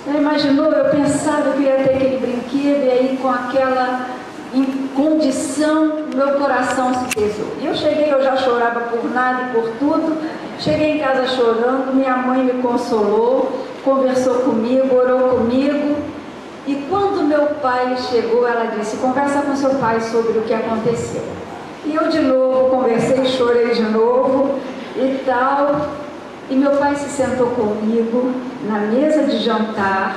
Já imaginou? Eu pensava que ia ter aquele brinquedo e aí com aquela condição, meu coração se pesou. E eu cheguei, eu já chorava por nada e por tudo. Cheguei em casa chorando, minha mãe me consolou, conversou comigo, orou comigo. E quando meu pai chegou, ela disse: conversa com seu pai sobre o que aconteceu. E eu de novo conversei, chorei de novo e tal. E meu pai se sentou comigo na mesa de jantar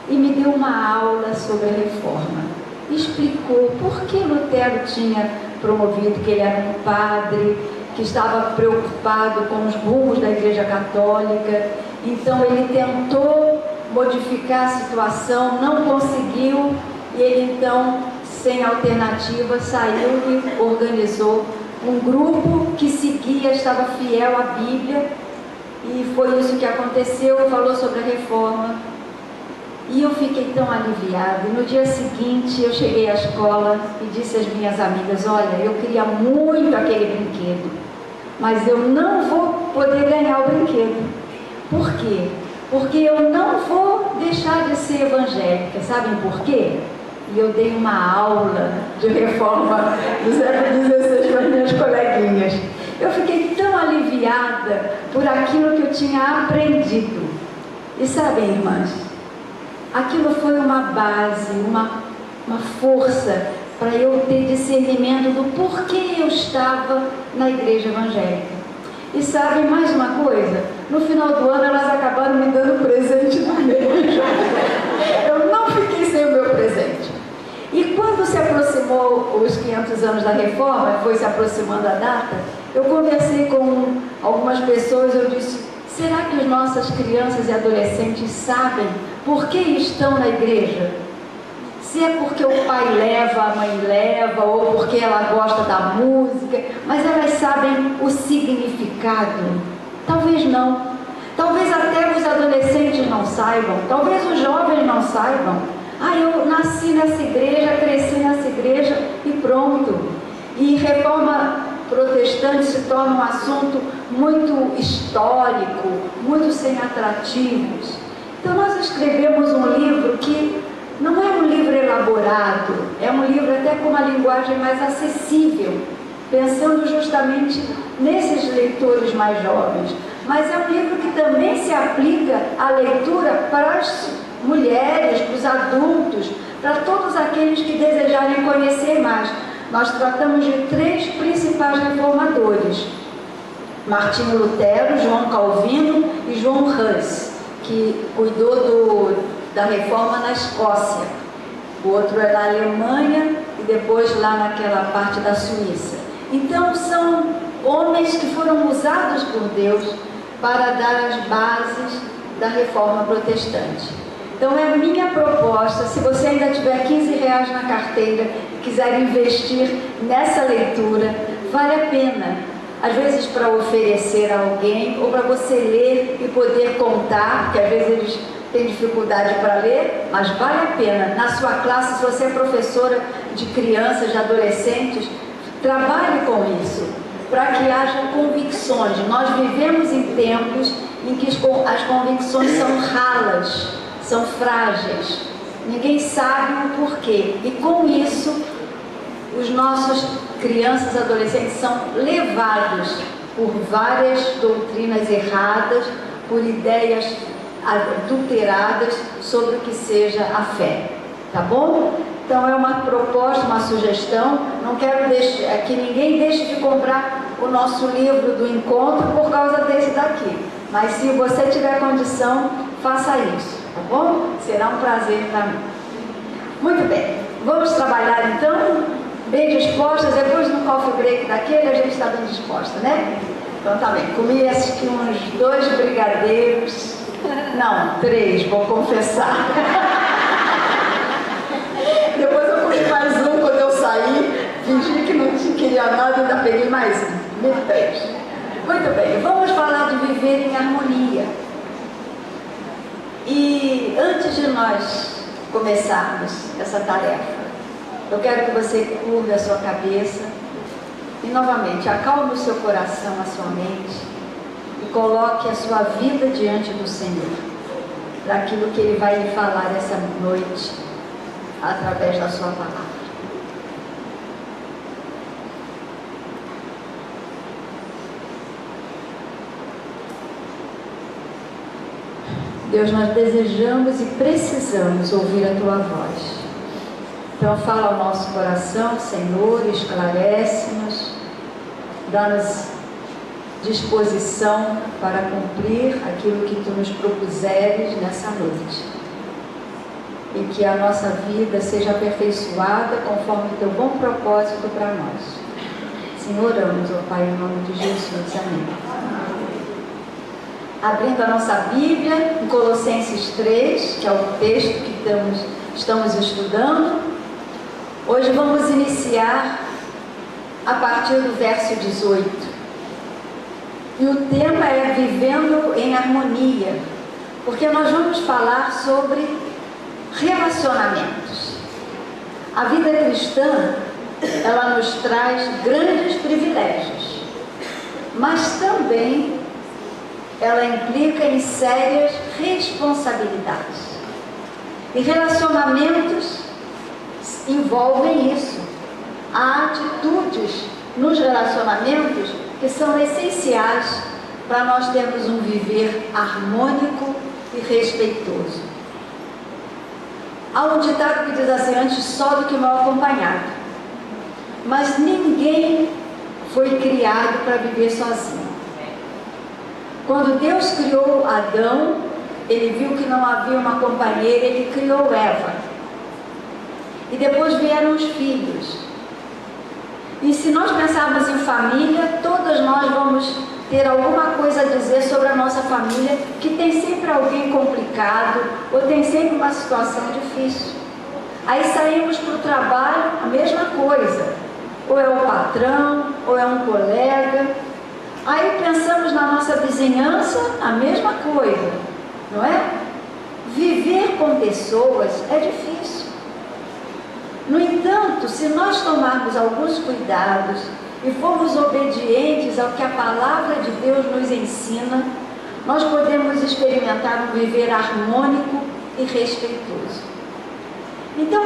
e me deu uma aula sobre a reforma. Explicou por que Lutero tinha promovido, que ele era um padre, que estava preocupado com os rumos da Igreja Católica. Então ele tentou modificar a situação, não conseguiu, e ele então, sem alternativa, saiu e organizou um grupo que seguia, estava fiel à Bíblia, e foi isso que aconteceu. Falou sobre a reforma, e eu fiquei tão aliviada. E no dia seguinte eu cheguei à escola e disse às minhas amigas: olha, eu queria muito aquele brinquedo, mas eu não vou poder ganhar o brinquedo. Por quê? Porque eu não vou deixar de ser evangélica. Sabem por quê? E eu dei uma aula de reforma do século XVI para as minhas coleguinhas. Eu fiquei tão aliviada por aquilo que eu tinha aprendido. E sabem, irmãs, aquilo foi uma base, uma força para eu ter discernimento do porquê eu estava na igreja evangélica. E sabem mais uma coisa? No final do ano elas acabaram me dando presente do mês. Eu não fiquei sem o meu presente. E quando se aproximou os 500 anos da reforma, foi se aproximando a data, eu conversei com algumas pessoas. Eu disse: será que as nossas crianças e adolescentes sabem por que estão na igreja? Se é porque o pai leva, a mãe leva, ou porque ela gosta da música, mas elas sabem o significado? Talvez não. Talvez até os adolescentes não saibam, talvez os jovens não saibam. Ah, eu nasci nessa igreja, cresci nessa igreja e pronto. E reforma protestante se torna um assunto muito histórico, muito sem atrativos. Então nós escrevemos um livro que não é um livro elaborado, é um livro até com uma linguagem mais acessível, pensando justamente nesses leitores mais jovens. Mas é um livro que também se aplica à leitura para as mulheres, para os adultos, para todos aqueles que desejarem conhecer mais. Nós tratamos de 3 principais reformadores: Martinho Lutero, João Calvino e João Hus, que cuidou da reforma na Escócia. O outro é na Alemanha e depois lá naquela parte da Suíça. Então são homens que foram usados por Deus para dar as bases da reforma protestante. Então é a minha proposta: se você ainda tiver R$15 na carteira e quiser investir nessa leitura, vale a pena. Às vezes para oferecer a alguém, ou para você ler e poder contar, porque às vezes eles têm dificuldade para ler, mas vale a pena. Na sua classe, se você é professora de crianças, de adolescentes, trabalhe com isso, para que haja convicções. Nós vivemos em tempos em que as convicções são ralas, são frágeis, ninguém sabe o porquê, e com isso os nossos crianças e adolescentes são levados por várias doutrinas erradas, por ideias adulteradas sobre o que seja a fé, tá bom? Então é uma proposta, uma sugestão. Não quero que ninguém deixe de comprar o nosso livro do encontro por causa desse daqui, mas se você tiver condição, faça isso, tá bom? Será um prazer para mim. Muito bem, vamos trabalhar então, bem dispostas. Depois do coffee break daquele a gente está bem disposta, né? Então tá bem, comi aqui uns 2 brigadeiros, não, 3, vou confessar. Depois eu comi mais um quando eu saí, fingi que não queria nada e ainda peguei mais um, 3. Muito bem, vamos falar de viver em harmonia. E antes de nós começarmos essa tarefa, eu quero que você curve a sua cabeça e novamente acalme o seu coração, a sua mente, e coloque a sua vida diante do Senhor. daquilo que Ele vai lhe falar essa noite, através da sua palavra. Deus, nós desejamos e precisamos ouvir a Tua voz. Então fala ao nosso coração, Senhor, esclarece-nos, dá-nos disposição para cumprir aquilo que Tu nos propuseres nessa noite. E que a nossa vida seja aperfeiçoada conforme o Teu bom propósito para nós. Senhor, oramos, ó Pai, em nome de Jesus. Amém. Abrindo a nossa Bíblia, em Colossenses 3, que é o texto que estamos estudando. Hoje vamos iniciar a partir do verso 18. E o tema é Vivendo em Harmonia, porque nós vamos falar sobre relacionamentos. A vida cristã, ela nos traz grandes privilégios, mas também ela implica em sérias responsabilidades. E relacionamentos envolvem isso. Há atitudes nos relacionamentos que são essenciais para nós termos um viver harmônico e respeitoso. Há um ditado que diz assim: antes só do que mal acompanhado. Mas ninguém foi criado para viver sozinho. Quando Deus criou Adão, Ele viu que não havia uma companheira, Ele criou Eva. E depois vieram os filhos. E se nós pensarmos em família, todas nós vamos ter alguma coisa a dizer sobre a nossa família, que tem sempre alguém complicado, ou tem sempre uma situação difícil. Aí saímos para o trabalho, a mesma coisa. Ou é o patrão, ou é um colega. Aí pensamos na nossa vizinhança, a mesma coisa, não é? Viver com pessoas é difícil. No entanto, se nós tomarmos alguns cuidados e formos obedientes ao que a palavra de Deus nos ensina, nós podemos experimentar um viver harmônico e respeitoso. Então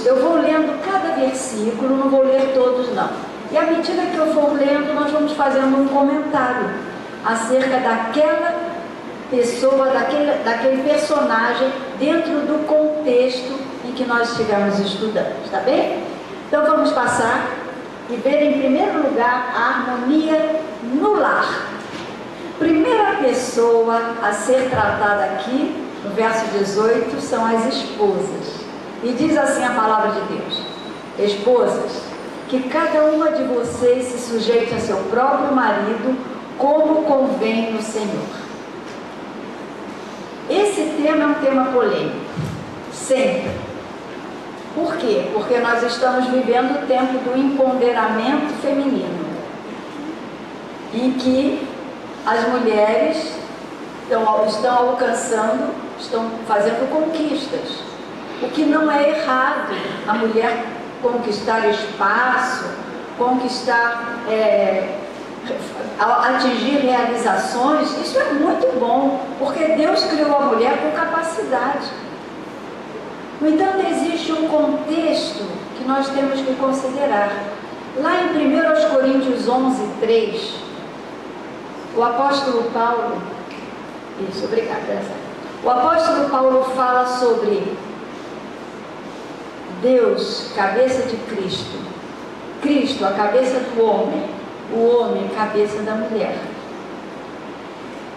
eu vou lendo cada versículo, não vou ler todos não. E à medida que eu for lendo, nós vamos fazendo um comentário acerca daquela pessoa, daquele personagem, dentro do contexto em que nós estivermos estudando, está bem? Então vamos passar e ver em primeiro lugar a harmonia no lar. Primeira pessoa a ser tratada aqui, no verso 18, são as esposas. E diz assim a palavra de Deus: esposas, que cada uma de vocês se sujeite a seu próprio marido, como convém no Senhor. Esse tema é um tema polêmico, sempre. Por quê? Porque nós estamos vivendo o tempo do empoderamento feminino, em que as mulheres estão alcançando, estão fazendo conquistas. O que não é errado, a mulher conquistar espaço, atingir realizações, isso é muito bom, porque Deus criou a mulher com capacidade. No entanto, existe um contexto que nós temos que considerar. Lá em 1 Coríntios 11:3, o apóstolo Paulo, o apóstolo Paulo fala sobre Deus, cabeça de Cristo, Cristo, a cabeça do homem, o homem, cabeça da mulher.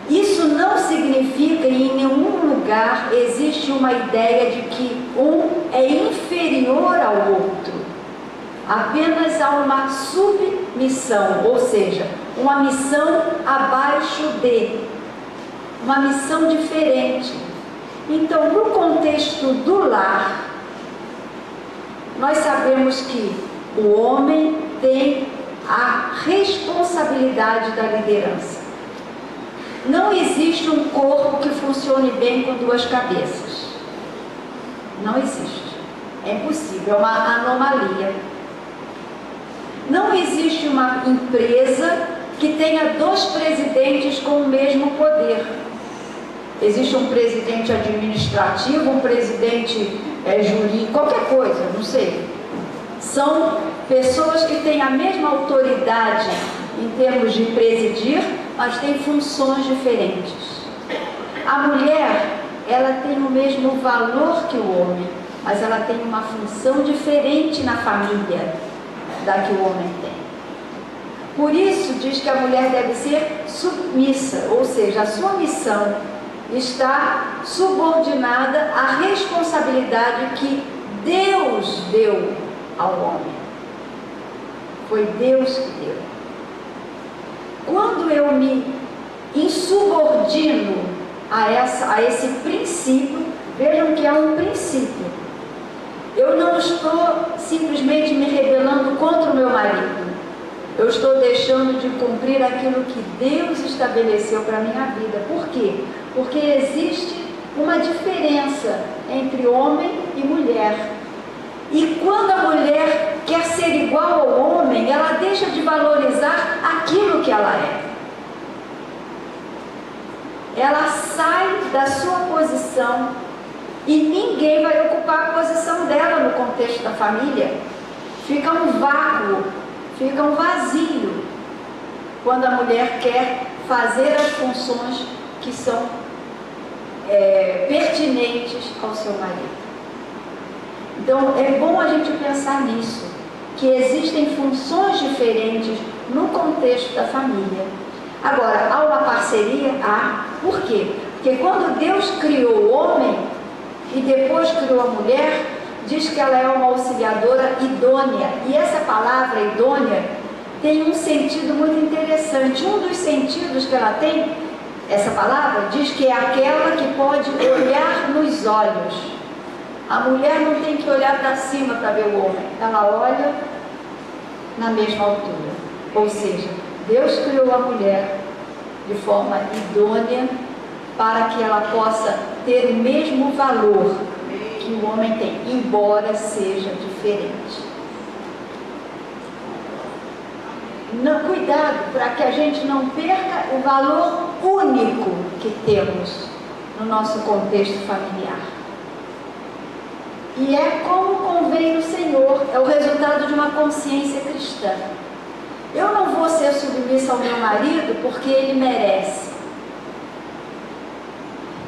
Isso não significa que em nenhum lugar existe uma ideia de que um é inferior ao outro. Apenas há uma submissão, ou seja, uma missão abaixo de, uma missão diferente. Então, no contexto do lar, nós sabemos que o homem tem a responsabilidade da liderança. Não existe um corpo que funcione bem com duas cabeças. Não existe. É impossível, é uma anomalia. Não existe uma empresa que tenha dois presidentes com o mesmo poder. existe um presidente administrativo, um presidente jurídico, qualquer coisa, não sei. São pessoas que têm a mesma autoridade em termos de presidir, mas têm funções diferentes. A mulher, ela tem o mesmo valor que o homem, mas ela tem uma função diferente na família da que o homem tem. Por isso diz que a mulher deve ser submissa, ou seja, a sua missão está subordinada à responsabilidade que Deus deu ao homem. Foi Deus que deu. Quando eu me insubordino a esse princípio, vejam que é um princípio. Eu não estou simplesmente me rebelando contra o meu marido. Eu estou deixando de cumprir aquilo que Deus estabeleceu para a minha vida. Por quê? Porque existe uma diferença entre homem e mulher. E quando a mulher quer ser igual ao homem, ela deixa de valorizar aquilo que ela é. Ela sai da sua posição e ninguém vai ocupar a posição dela no contexto da família. Fica um vácuo, fica um vazio quando a mulher quer fazer as funções que são pertinentes ao seu marido. Então é bom a gente pensar nisso, que existem funções diferentes no contexto da família. Agora, há uma parceria? Por quê? Porque quando Deus criou o homem e depois criou a mulher, diz que ela é uma auxiliadora idônea. E essa palavra idônea tem um sentido muito interessante. Um dos sentidos que ela tem, essa palavra, diz que é aquela que pode olhar nos olhos. A mulher não tem que olhar para cima para ver o homem, ela olha na mesma altura. Ou seja, Deus criou a mulher de forma idônea para que ela possa ter o mesmo valor que o homem tem, embora seja diferente. Cuidado para que a gente não perca o valor único que temos no nosso contexto familiar. E é como convém no Senhor, é o resultado de uma consciência cristã. Eu não vou ser submissa ao meu marido porque ele merece.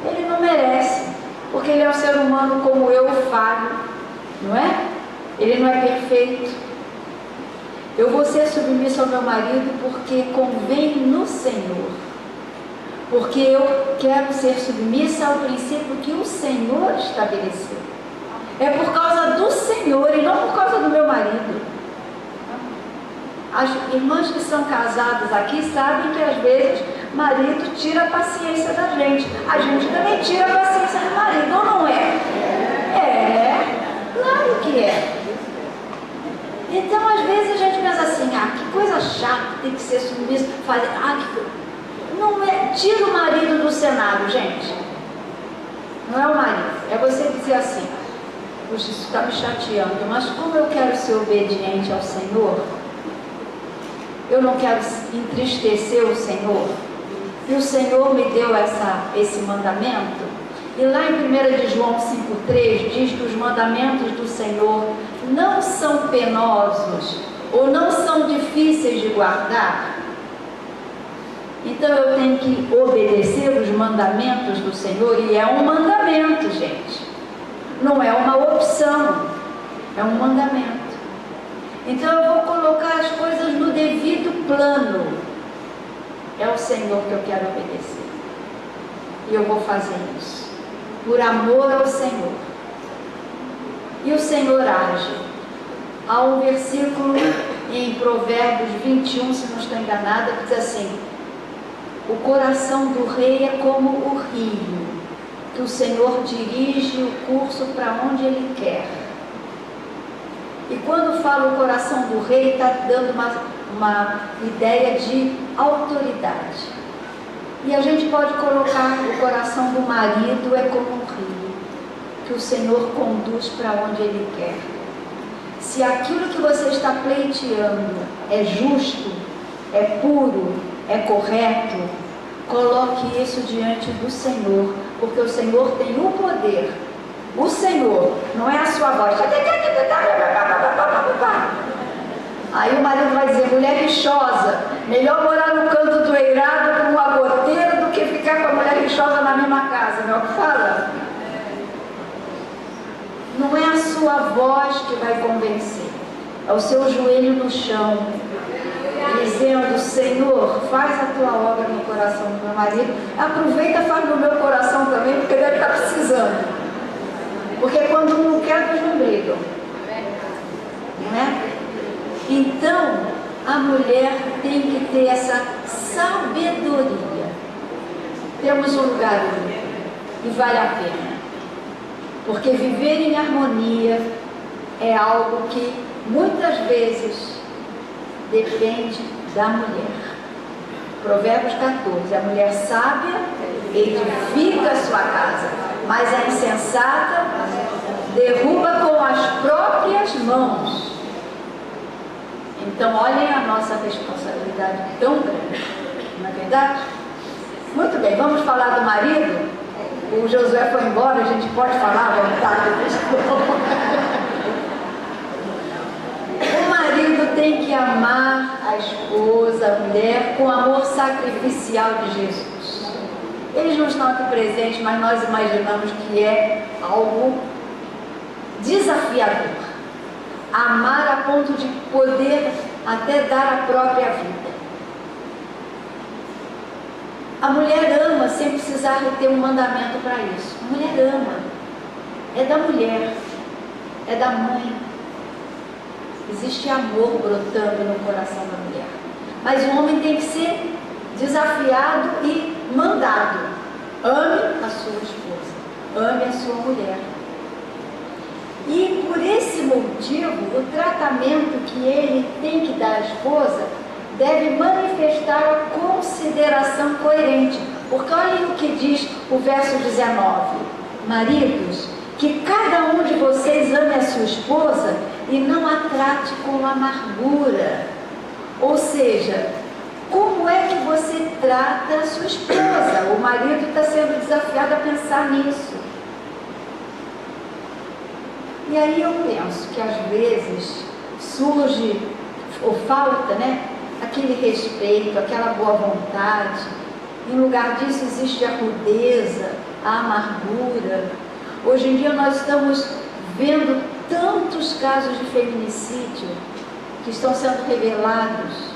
Ele não merece, porque ele é um ser humano como eu, falho, não é? Ele não é perfeito. Eu vou ser submissa ao meu marido porque convém no Senhor. Porque eu quero ser submissa ao princípio que o Senhor estabeleceu. É por causa do Senhor e não por causa do meu marido. As irmãs que são casadas aqui sabem que às vezes marido tira a paciência da gente. A gente também tira a paciência do marido, ou não é? Claro que é. Então às vezes a gente pensa assim, que coisa chata, tem que ser submissa, não é, tira o marido do cenário, gente. Não é o marido, é você dizer assim, puxa, isso está me chateando, mas como eu quero ser obediente ao Senhor, eu não quero entristecer o Senhor, e o Senhor me deu esse mandamento, e lá em 1 de João 5,3 diz que os mandamentos do Senhor não são penosos, ou não são difíceis de guardar. Então eu tenho que obedecer os mandamentos do Senhor, e é um mandamento, gente. Não é uma opção, é um mandamento. Então eu vou colocar as coisas no devido plano. É o Senhor que eu quero obedecer. E eu vou fazer isso, por amor ao Senhor. E o Senhor age. Há um versículo em Provérbios 21, se não estou enganada, que diz assim: o coração do rei é como o rio, que o Senhor dirige o curso para onde Ele quer. E quando fala o coração do rei, está dando uma ideia de autoridade. E a gente pode colocar o coração do marido é como um rio, que o Senhor conduz para onde Ele quer. Se aquilo que você está pleiteando é justo, é puro, é correto, coloque isso diante do Senhor, porque o Senhor tem o poder. O Senhor, não é a sua voz. Aí o marido vai dizer, mulher rixosa, melhor morar no canto do eirado com uma goteira do que ficar com a mulher rixosa na mesma casa, não é o que fala? Não é a sua voz que vai convencer, é o seu joelho no chão, dizendo, Senhor, faz a tua obra no coração do meu marido, aproveita e faz no meu coração também, porque deve estar precisando. Porque quando um não quer, dois não brigam. Não é? Então, a mulher tem que ter essa sabedoria. Temos um lugar e vale a pena. Porque viver em harmonia é algo que muitas vezes depende da mulher. Provérbios 14, a mulher sábia edifica a sua casa, mas a insensata derruba com as próprias mãos. Então olhem a nossa responsabilidade tão grande, não é verdade? Muito bem, vamos falar do marido. O Josué foi embora, a gente pode falar à vontade. O marido tem que amar a esposa, a mulher, com o amor sacrificial de Jesus. Eles não estão aqui presentes, mas nós imaginamos que é algo desafiador. Amar a ponto de poder até dar a própria vida. A mulher ama sem precisar ter um mandamento para isso. A mulher ama. É da mulher. É da mãe. Existe amor brotando no coração da mulher. Mas o homem tem que ser desafiado e mandado. Ame a sua esposa. Ame a sua mulher. E por esse motivo, o tratamento que ele tem que dar à esposa deve manifestar a consideração coerente. Porque olhem o que diz o verso 19. Maridos, que cada um de vocês ame a sua esposa e não a trate com amargura. Ou seja, como é que você trata a sua esposa? O marido está sendo desafiado a pensar nisso. E aí eu penso que às vezes surge, ou falta, né, aquele respeito, aquela boa vontade. Em lugar disso existe a rudeza, a amargura. Hoje em dia nós estamos vendo tantos casos de feminicídio que estão sendo revelados.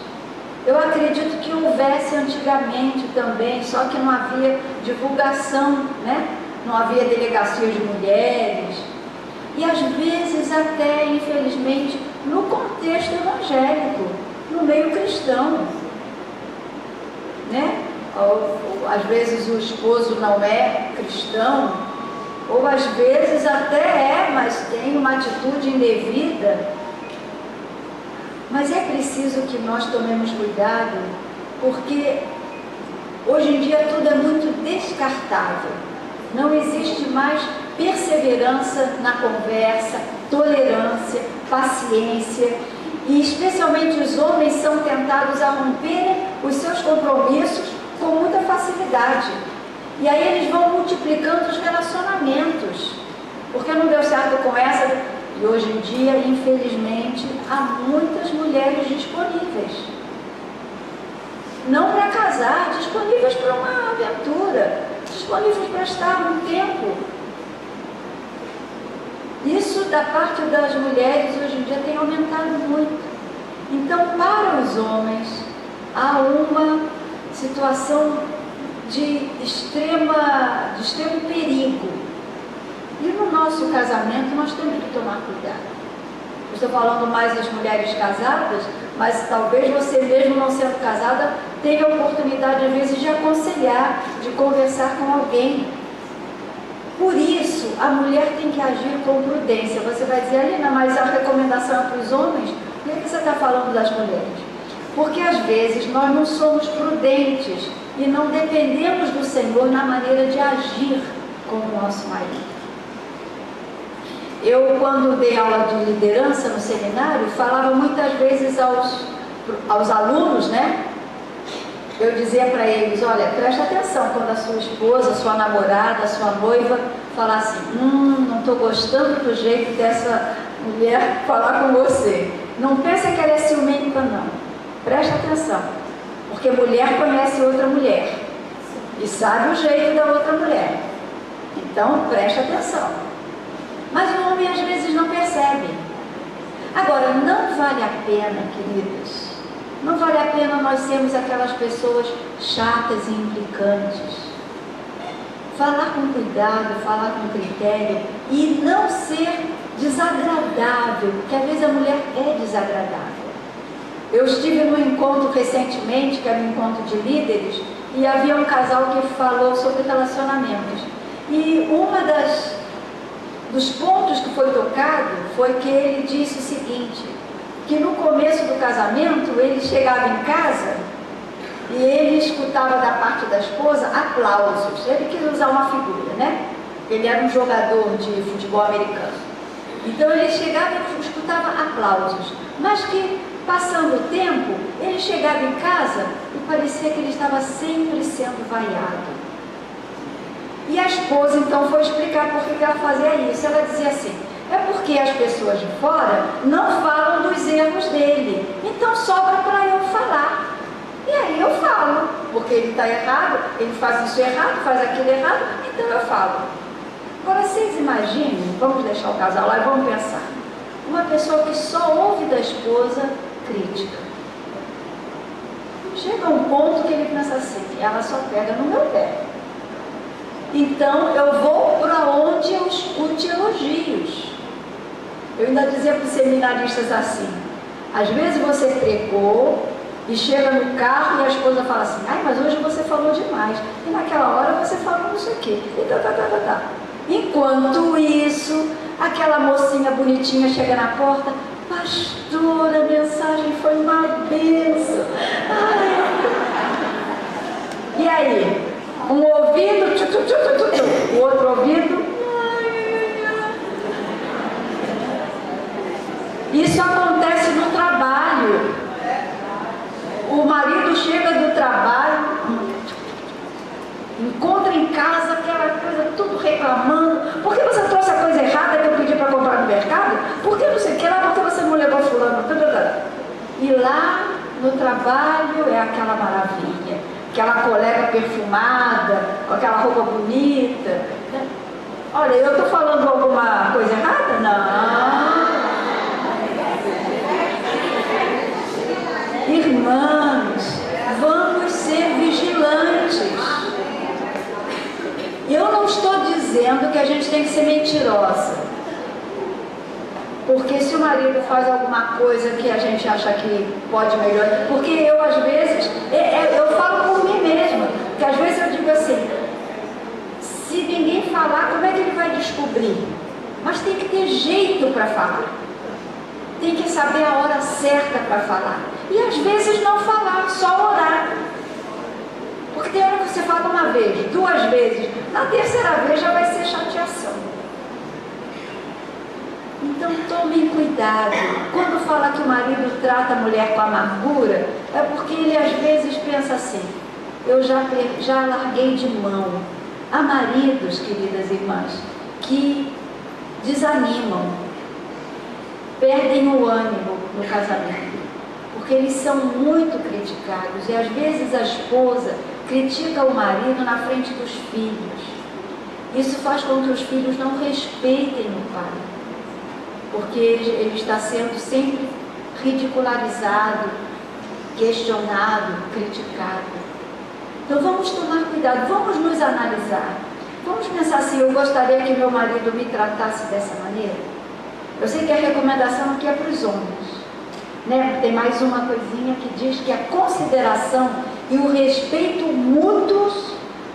Eu acredito que houvesse antigamente também, só que não havia divulgação, né? Não havia delegacias de mulheres. E às vezes até, infelizmente, no contexto evangélico, no meio cristão, né? Às vezes o esposo não é cristão, ou às vezes até é, mas tem uma atitude indevida. Mas é preciso que nós tomemos cuidado, porque hoje em dia tudo é muito descartável. Não existe mais perseverança na conversa, tolerância, paciência, e especialmente os homens são tentados a romperem os seus compromissos com muita facilidade. E aí eles vão multiplicando os relacionamentos, porque não deu certo com essa, e hoje em dia, infelizmente, há muitas mulheres disponíveis. Não para casar, disponíveis para uma aventura, disponíveis para estar um tempo. Isso da parte das mulheres hoje em dia tem aumentado muito. Então, para os homens, há uma situação de extremo perigo. E no nosso casamento nós temos que tomar cuidado. Eu estou falando mais das mulheres casadas, mas talvez você mesmo não sendo casada tenha a oportunidade às vezes de aconselhar, de conversar com alguém. Por isso, a mulher tem que agir com prudência. Você vai dizer, Alina, mas a recomendação é para os homens? Por que você está falando das mulheres? Porque às vezes nós não somos prudentes e não dependemos do Senhor na maneira de agir com o nosso marido. Eu, quando dei aula de liderança no seminário, falava muitas vezes aos alunos, né? eu dizia para eles, olha, presta atenção quando a sua esposa, sua namorada, sua noiva falar assim, não estou gostando do jeito dessa mulher falar com você. Não pensa que ela é ciumenta, não. Presta atenção, porque mulher conhece outra mulher e sabe o jeito da outra mulher. Então, presta atenção. Mas o homem às vezes não percebe. Agora, não vale a pena, queridos, não vale a pena nós sermos aquelas pessoas chatas e implicantes. Falar com cuidado, falar com critério e não ser desagradável, porque às vezes a mulher é desagradável. Eu estive num encontro recentemente, que era um encontro de líderes, e havia um casal que falou sobre relacionamentos. E dos pontos que foi tocado foi que ele disse o seguinte, que no começo do casamento ele chegava em casa e ele escutava da parte da esposa aplausos. Ele quis usar uma figura, né? Ele era um jogador de futebol americano. Então ele chegava e escutava aplausos, mas que passando o tempo, ele chegava em casa e parecia que ele estava sempre sendo vaiado. E a esposa então foi explicar por que ela fazia isso. Ela dizia assim, é porque as pessoas de fora não falam dos erros dele, então sobra para eu falar. E aí eu falo, porque ele está errado, ele faz isso errado, faz aquilo errado, então eu falo. Agora vocês imaginem, vamos deixar o casal lá e vamos pensar, uma pessoa que só ouve da esposa crítica. Chega um ponto que ele pensa assim, ela só pega no meu pé. Então eu vou para onde eu escute elogios. Eu ainda dizia para os seminaristas assim, às vezes você pregou e chega no carro e a esposa fala assim, ai, mas hoje você falou demais, e naquela hora você falou não sei o quê, e tá. Enquanto isso, aquela mocinha bonitinha chega na porta, pastora, a mensagem foi uma bênção. Ai. E aí, um ouvido, o outro ouvido, isso acontece no trabalho. O marido chega do trabalho, encontra em casa aquela coisa, tudo reclamando. Por que você trouxe a coisa errada que eu pedi para comprar no mercado? Por que não sei o que lá? Por que você não levou fulano? E lá no trabalho é aquela maravilha, aquela colega perfumada, com aquela roupa bonita. Olha, eu estou falando alguma coisa errada? Não. Irmãos, vamos ser vigilantes. Eu não estou dizendo que a gente tem que ser mentirosa, porque se o marido faz alguma coisa que a gente acha que pode melhorar, porque eu às vezes, eu falo por mim mesma, que às vezes eu digo assim, se ninguém falar, como é que ele vai descobrir? Mas tem que ter jeito para falar, tem que saber a hora certa para falar, e às vezes não falar, só orar. Porque tem hora que você fala uma vez, duas vezes, na terceira vez já vai ser chateação. Então tomem cuidado. Quando fala que o marido trata a mulher com amargura, é porque ele às vezes pensa assim, eu já larguei de mão. Há maridos, queridas irmãs, que desanimam, perdem o ânimo no casamento, porque eles são muito criticados, e às vezes a esposa critica o marido na frente dos filhos. Isso faz com que os filhos não respeitem o pai, porque ele está sendo sempre ridicularizado, questionado, criticado. Então vamos tomar cuidado, vamos nos analisar. Vamos pensar assim, eu gostaria que meu marido me tratasse dessa maneira? Eu sei que a recomendação aqui é para os homens, né? Tem mais uma coisinha que diz que a consideração e o respeito mútuos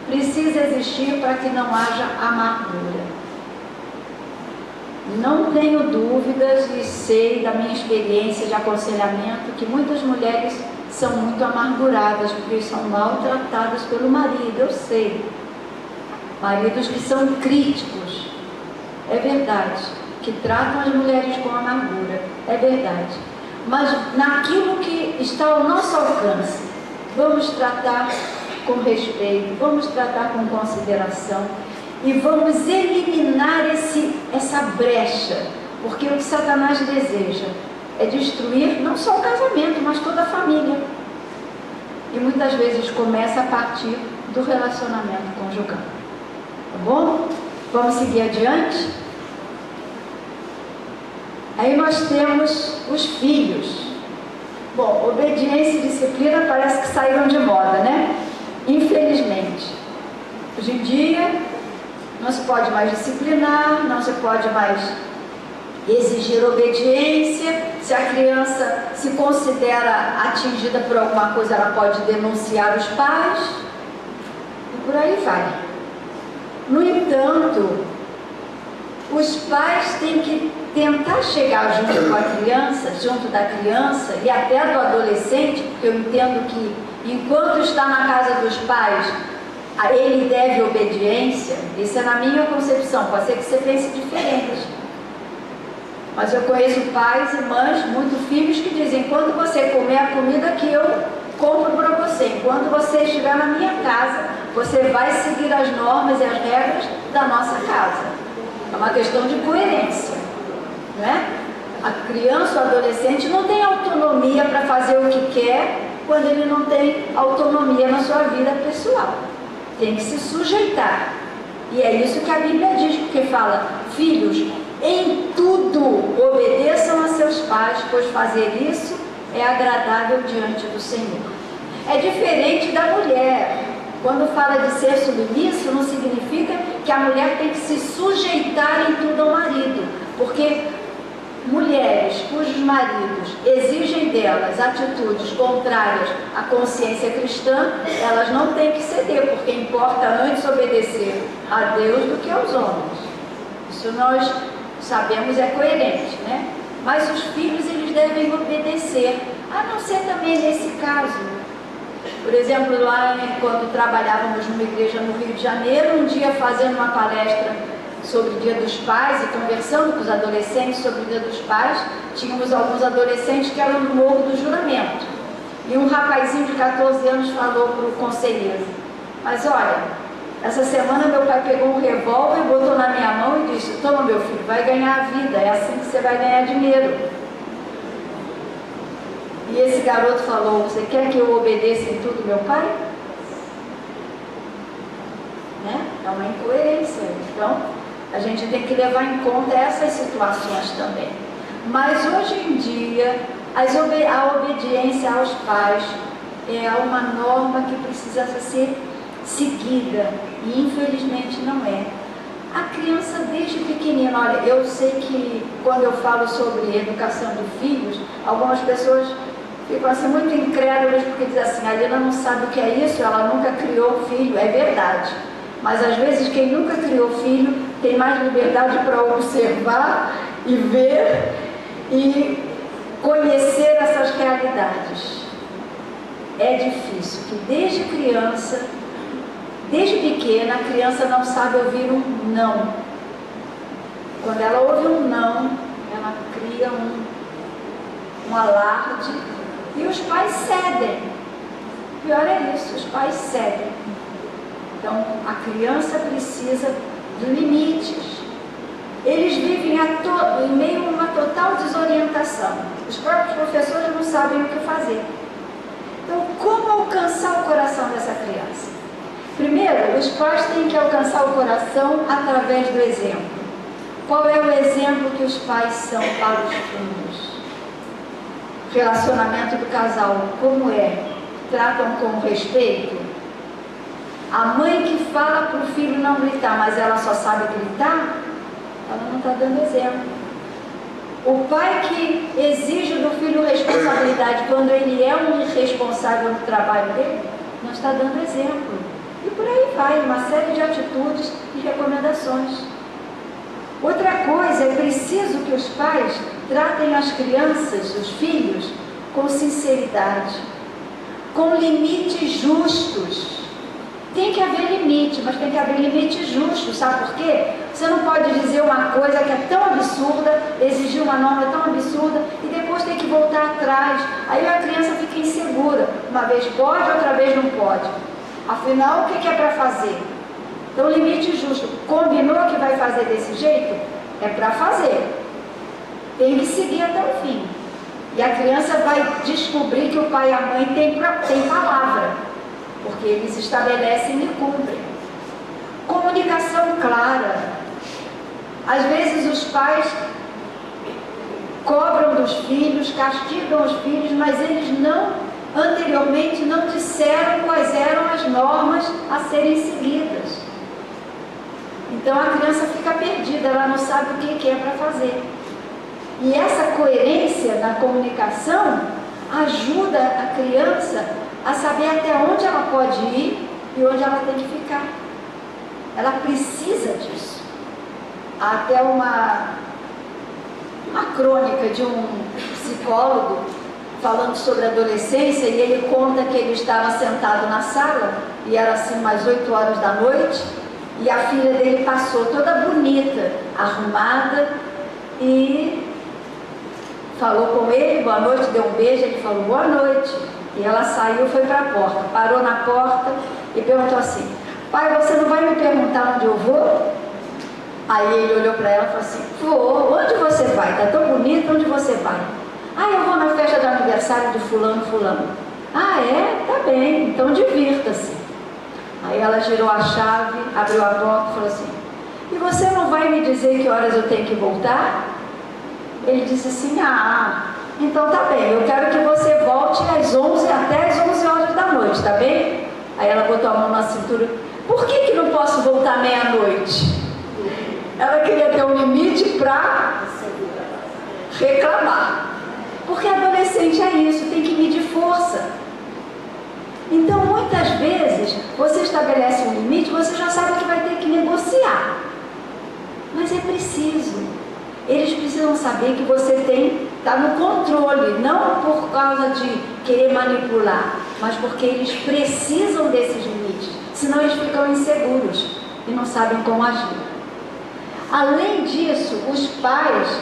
precisa existir para que não haja amargura. Não tenho dúvidas e sei da minha experiência de aconselhamento que muitas mulheres são muito amarguradas porque são maltratadas pelo marido, eu sei. Maridos que são críticos, é verdade, que tratam as mulheres com amargura, é verdade. Mas naquilo que está ao nosso alcance, vamos tratar com respeito, vamos tratar com consideração e vamos eliminar essa brecha, porque o que Satanás deseja é destruir não só o casamento, mas toda a família. E muitas vezes começa a partir do relacionamento conjugal. Tá bom? Vamos seguir adiante? Aí nós temos os filhos. Bom, obediência e disciplina parece que saíram de moda, né? Infelizmente. Hoje em dia, não se pode mais disciplinar, não se pode mais exigir obediência. Se a criança se considera atingida por alguma coisa, ela pode denunciar os pais. E por aí vai. No entanto, os pais têm que tentar chegar junto com a criança, junto da criança e até do adolescente, porque eu entendo que enquanto está na casa dos pais, ele deve obediência. Isso é na minha concepção, pode ser que você pense diferente. Mas eu conheço pais e mães, muitos filhos, que dizem: quando você comer a comida que eu compro para você, quando você estiver na minha casa, você vai seguir as normas e as regras da nossa casa. É uma questão de coerência, não é? A criança ou adolescente não tem autonomia para fazer o que quer quando ele não tem autonomia na sua vida pessoal. Tem que se sujeitar. E é isso que a Bíblia diz, porque fala: filhos, em tudo obedeçam a seus pais, pois fazer isso é agradável diante do Senhor. É diferente da mulher. Quando fala de ser submisso, não significa que a mulher tem que se sujeitar em tudo ao marido, porque mulheres cujos maridos exigem delas atitudes contrárias à consciência cristã, elas não têm que ceder, porque importa antes obedecer a Deus do que aos homens. Isso nós sabemos, é coerente, né? Mas os filhos, eles devem obedecer, a não ser também nesse caso. Por exemplo, lá quando trabalhávamos numa igreja no Rio de Janeiro, um dia fazendo uma palestra sobre o Dia dos Pais e conversando com os adolescentes sobre o Dia dos Pais, tínhamos alguns adolescentes que eram no Morro do Juramento. E um rapazinho de 14 anos falou para o conselheiro: mas olha, essa semana meu pai pegou um revólver, botou na minha mão e disse: toma, meu filho, vai ganhar a vida, é assim que você vai ganhar dinheiro. E esse garoto falou: você quer que eu obedeça em tudo meu pai? Né? É uma incoerência. Então, a gente tem que levar em conta essas situações também. Mas hoje em dia, a obediência aos pais é uma norma que precisa ser seguida, e infelizmente não é. A criança desde pequenina, olha, eu sei que quando eu falo sobre educação de filhos, algumas pessoas ficam assim muito incrédulas, porque dizem assim: a Lina não sabe o que é isso, ela nunca criou filho. É verdade, mas às vezes quem nunca criou filho tem mais liberdade para observar e ver e conhecer essas realidades. É difícil, que desde criança, desde pequena, a criança não sabe ouvir um não. Quando ela ouve um não, ela cria um alarde e os pais cedem. O pior é isso, os pais cedem. Então, a criança precisa de limites. Eles vivem em meio a uma total desorientação. Os próprios professores não sabem o que fazer. Então, como alcançar o coração dessa criança? Primeiro, os pais têm que alcançar o coração através do exemplo. Qual é o exemplo que os pais são para os filhos? Relacionamento do casal, como é? Tratam com respeito? A mãe que fala para o filho não gritar, mas ela só sabe gritar, ela não está dando exemplo. O pai que exige do filho responsabilidade quando ele é um irresponsável no trabalho dele, não está dando exemplo. E por aí vai, uma série de atitudes e recomendações. Outra coisa, é preciso que os pais tratem as crianças, os filhos, com sinceridade, com limites justos. Tem que haver limite, mas tem que haver limite justo, sabe por quê? Você não pode dizer uma coisa que é tão absurda, exigir uma norma tão absurda e depois ter que voltar atrás. Aí a criança fica insegura. Uma vez pode, outra vez não pode. Afinal, o que é para fazer? Então, limite justo. Combinou que vai fazer desse jeito? É para fazer. Tem que seguir até o fim. E a criança vai descobrir que o pai e a mãe têm palavra, porque eles estabelecem e cumprem. Comunicação clara. Às vezes os pais cobram dos filhos, castigam os filhos, mas eles anteriormente não disseram quais eram as normas a serem seguidas. Então a criança fica perdida, ela não sabe o que é para fazer. E essa coerência na comunicação ajuda a criança a saber até onde ela pode ir e onde ela tem que ficar. Ela precisa disso. Há até uma crônica de um psicólogo falando sobre a adolescência, e ele conta que ele estava sentado na sala, e era assim umas 8 horas da noite, e a filha dele passou toda bonita, arrumada, e falou com ele, boa noite, deu um beijo, ele falou boa noite, e ela saiu e foi para a porta, parou na porta e perguntou assim: pai, você não vai me perguntar onde eu vou? Aí ele olhou para ela e falou assim: vou, onde você vai? Está tão bonito, onde você vai? Ah, eu vou na festa do aniversário de fulano. Ah, é? Tá bem, então divirta-se. Aí ela girou a chave, abriu a porta e falou assim: e você não vai me dizer que horas eu tenho que voltar? Ele disse assim: ah, então tá bem, eu quero que você volte às 11, até às 11 horas da noite, tá bem? Aí ela botou a mão na cintura: por que não posso voltar meia-noite? Ela queria ter um limite para reclamar. Porque adolescente é isso, tem que medir força. Então, muitas vezes, você estabelece um limite, você já sabe que vai ter que negociar. Mas é preciso. Eles precisam saber que você está no controle, não por causa de querer manipular, mas porque eles precisam desses limites. Senão eles ficam inseguros e não sabem como agir. Além disso, os pais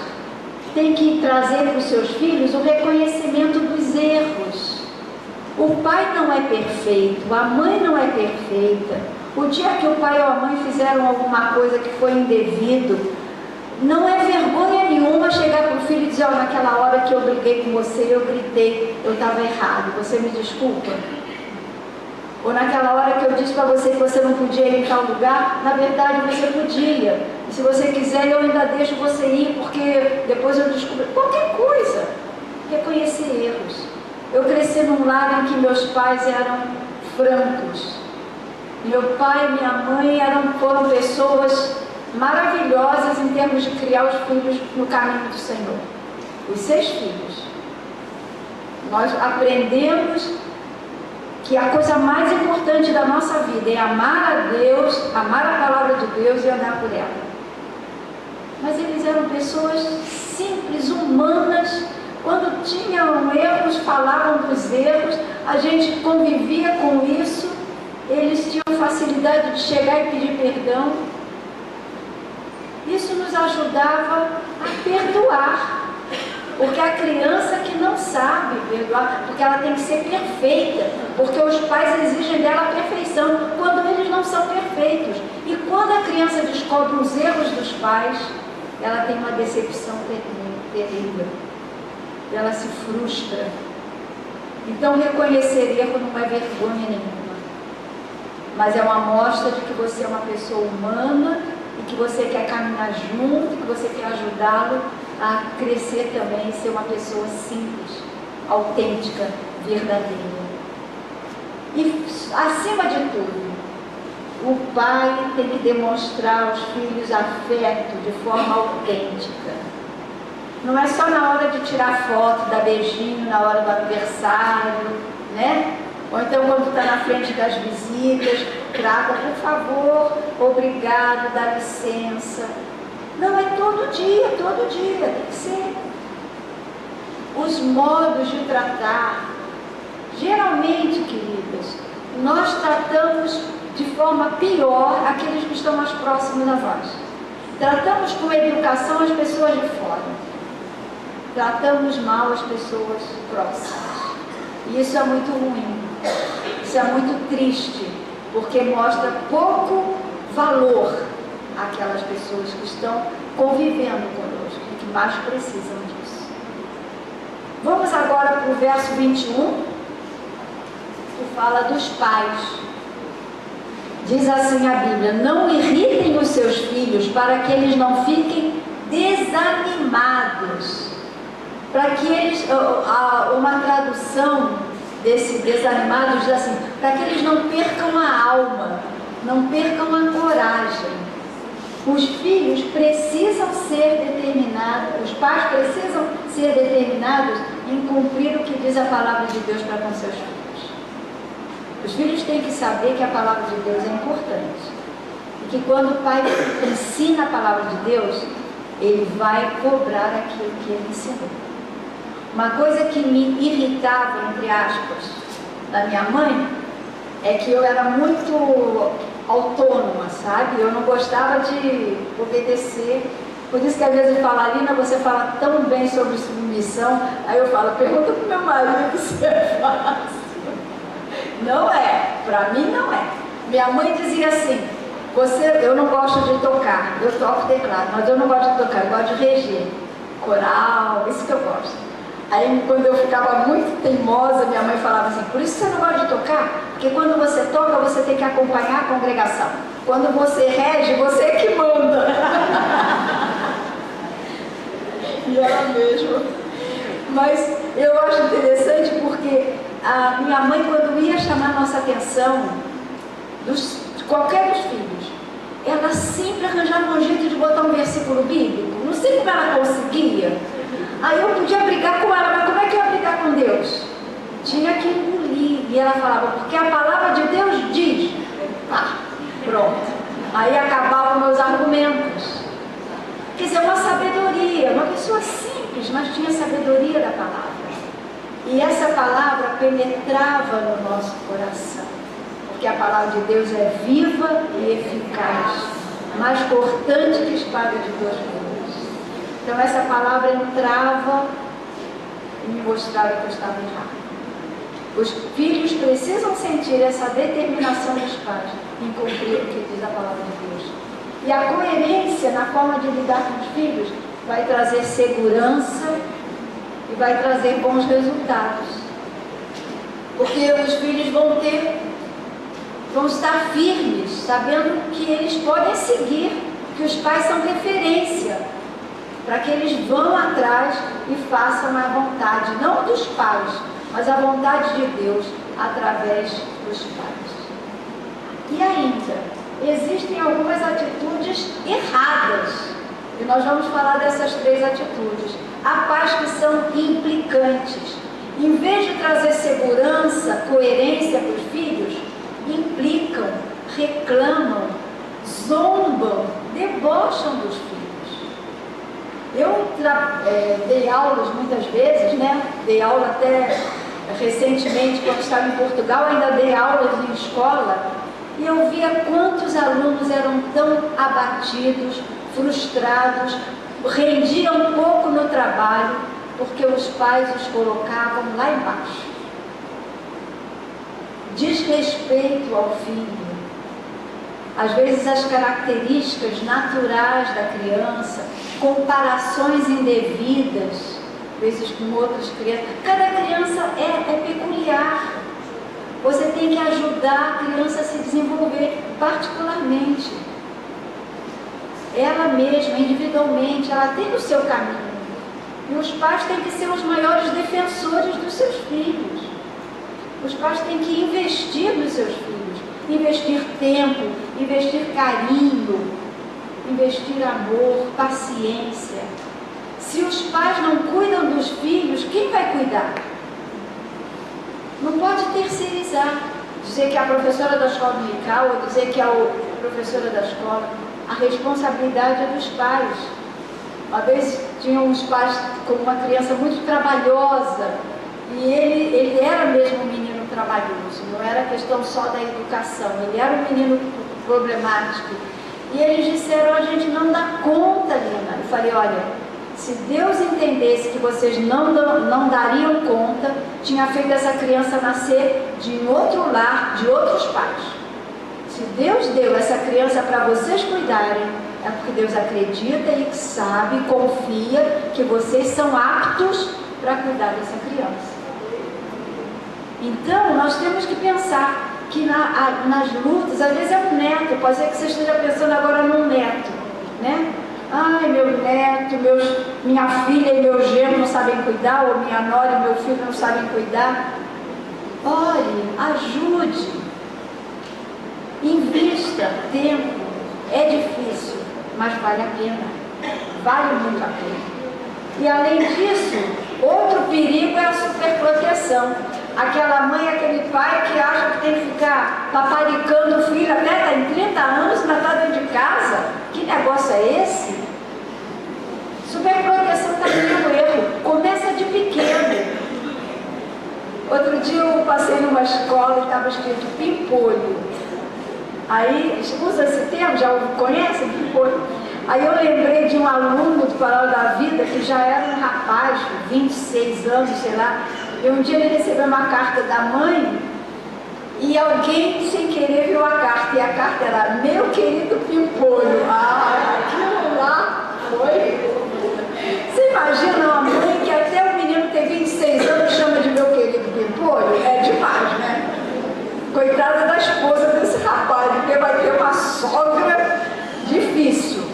têm que trazer para os seus filhos o reconhecimento dos erros. O pai não é perfeito, a mãe não é perfeita. O dia que o pai ou a mãe fizeram alguma coisa que foi indevido, não é vergonha nenhuma chegar para o filho e dizer: ó, naquela hora que eu briguei com você, eu gritei, eu estava errado, você me desculpa? Ou naquela hora que eu disse para você que você não podia ir em tal lugar, na verdade você podia. E se você quiser, eu ainda deixo você ir, porque depois eu descubro. Qualquer coisa. Reconhecer erros. Eu cresci num lar em que meus pais eram francos. Meu pai e minha mãe foram pessoas maravilhosas em termos de criar os filhos no caminho do Senhor. Os 6 filhos. Nós aprendemos que a coisa mais importante da nossa vida é amar a Deus, amar a palavra de Deus e andar por ela. Mas eles eram pessoas simples, humanas. Quando tinham erros, falavam dos erros, a gente convivia com isso. Eles tinham facilidade de chegar e pedir perdão. Isso nos ajudava a perdoar. Porque a criança que não sabe perdoar, porque ela tem que ser perfeita, porque os pais exigem dela a perfeição, quando eles não são perfeitos. E quando a criança descobre os erros dos pais, ela tem uma decepção terrível. Ela se frustra. Então, reconhecer erro não é vergonha nenhuma, mas é uma mostra de que você é uma pessoa humana e que você quer caminhar junto, que você quer ajudá-lo a crescer também e ser uma pessoa simples, autêntica, verdadeira. E, acima de tudo, o pai tem que demonstrar aos filhos afeto de forma autêntica. Não é só na hora de tirar foto, dar beijinho, na hora do aniversário, né? Ou então quando está na frente das visitas, trata, por favor, obrigado, dá licença. Não, é todo dia, tem que ser. Os modos de tratar. Geralmente, queridas, nós tratamos de forma pior aqueles que estão mais próximos a nós. Tratamos com educação as pessoas de fora. Tratamos mal as pessoas próximas. E isso é muito ruim. Isso é muito triste, porque mostra pouco valor àquelas pessoas que estão convivendo conosco e que mais precisam disso. Vamos agora para o verso 21, que fala dos pais. Diz assim a Bíblia: não irritem os seus filhos para que eles não fiquem desanimados. Para que eles, uma tradução desse desanimados diz assim, para que eles não percam a alma, não percam a coragem. Os filhos precisam ser determinados, os pais precisam ser determinados em cumprir o que diz a palavra de Deus para com seus filhos. Os filhos têm que saber que a palavra de Deus é importante. E que quando o pai ensina a palavra de Deus, ele vai cobrar aquilo que ele ensinou. Uma coisa que me irritava, entre aspas, da minha mãe, é que eu era muito autônoma, sabe? Eu não gostava de obedecer. Por isso que às vezes eu falo, Alina, você fala tão bem sobre submissão. Aí eu falo, pergunta para o meu marido se é fácil. Não é, para mim não é. Minha mãe dizia assim, eu não gosto de tocar, eu toco teclado, mas eu não gosto de tocar, eu gosto de reger, coral, isso que eu gosto. Aí quando eu ficava muito teimosa, minha mãe falava assim, por isso você não gosta de tocar? Porque quando você toca, você tem que acompanhar a congregação. Quando você rege, você é que manda. E ela mesma. Mas eu acho interessante porque a minha mãe, quando ia chamar nossa atenção, de qualquer dos filhos, ela sempre arranjava um jeito de botar um versículo bíblico. Não sei como ela conseguia. Aí eu podia brigar com ela, mas como é que eu ia brigar com Deus? Tinha que engolir. E ela falava, porque a palavra de Deus diz. Pronto. Aí acabavam meus argumentos. Quer dizer, uma sabedoria, uma pessoa simples, mas tinha sabedoria da palavra. E essa palavra penetrava no nosso coração. Porque a palavra de Deus é viva e eficaz, mais cortante que espada de dois gumes. Então essa palavra entrava e me mostrava que eu estava errado. Os filhos precisam sentir essa determinação dos pais em cumprir o que diz a palavra de Deus. E a coerência na forma de lidar com os filhos vai trazer segurança e vai trazer bons resultados. Porque os filhos vão estar firmes, sabendo que eles podem seguir, que os pais são referência, para que eles vão atrás e façam a vontade, não dos pais, mas a vontade de Deus através dos pais. E ainda, existem algumas atitudes erradas, e nós vamos falar dessas 3 atitudes. Há pais que são implicantes. Em vez de trazer segurança, coerência para os filhos, implicam, reclamam, zombam, debocham dos filhos. Eu dei aulas muitas vezes, né? Dei aula até recentemente, quando estava em Portugal, ainda dei aulas em escola, e eu via quantos alunos eram tão abatidos, frustrados, rendiam pouco no trabalho, porque os pais os colocavam lá embaixo. Desrespeito ao filho. Às vezes as características naturais da criança, comparações indevidas, às vezes com outras crianças. Cada criança é peculiar. Você tem que ajudar a criança a se desenvolver particularmente. Ela mesma, individualmente, ela tem o seu caminho. E os pais têm que ser os maiores defensores dos seus filhos. Os pais têm que investir nos seus filhos. Investir tempo, investir carinho, investir amor, paciência. Se os pais não cuidam dos filhos, quem vai cuidar? Não pode terceirizar. Dizer que é a professora da escola dominical, ou dizer que é a professora da escola. A responsabilidade é dos pais. Uma vez tinham uns pais com uma criança muito trabalhosa, e ele era mesmo um menino trabalhoso, não era questão só da educação, ele era um menino problemático. E eles disseram, a gente não dá conta, Lina. Eu falei, olha, se Deus entendesse que vocês não dariam conta, tinha feito essa criança nascer de outro lar, de outros pais. Se Deus deu essa criança para vocês cuidarem, é porque Deus acredita e sabe, confia que vocês são aptos para cuidar dessa criança. Então, nós temos que pensar que nas lutas, às vezes é um neto, pode ser que você esteja pensando agora num neto, né? Ai, meu neto, minha filha e meu genro não sabem cuidar, ou minha nora e meu filho não sabem cuidar. Ore, ajude, invista tempo. É difícil, mas vale a pena, vale muito a pena. E além disso, outro perigo é a superproteção. Aquela mãe, aquele pai que acha que tem que ficar paparicando o filho até estar em 30 anos, mas está dentro de casa. Que negócio é esse? Superproteção também é um erro. Começa de pequeno. Outro dia eu passei numa escola e estava escrito pimpolho. Aí, usa esse termo, já conhece pimpolho? Aí eu lembrei de um aluno do Paral da Vida que já era um rapaz, 26 anos, sei lá. E um dia ele recebeu uma carta da mãe e alguém sem querer viu a carta. E a carta era, meu querido pimpolho. Ah, aquilo lá foi. Você imagina uma mãe que até o menino ter 26 anos chama de meu querido pimpolho? É demais, né? Coitada da esposa desse rapaz, porque vai ter uma sogra difícil.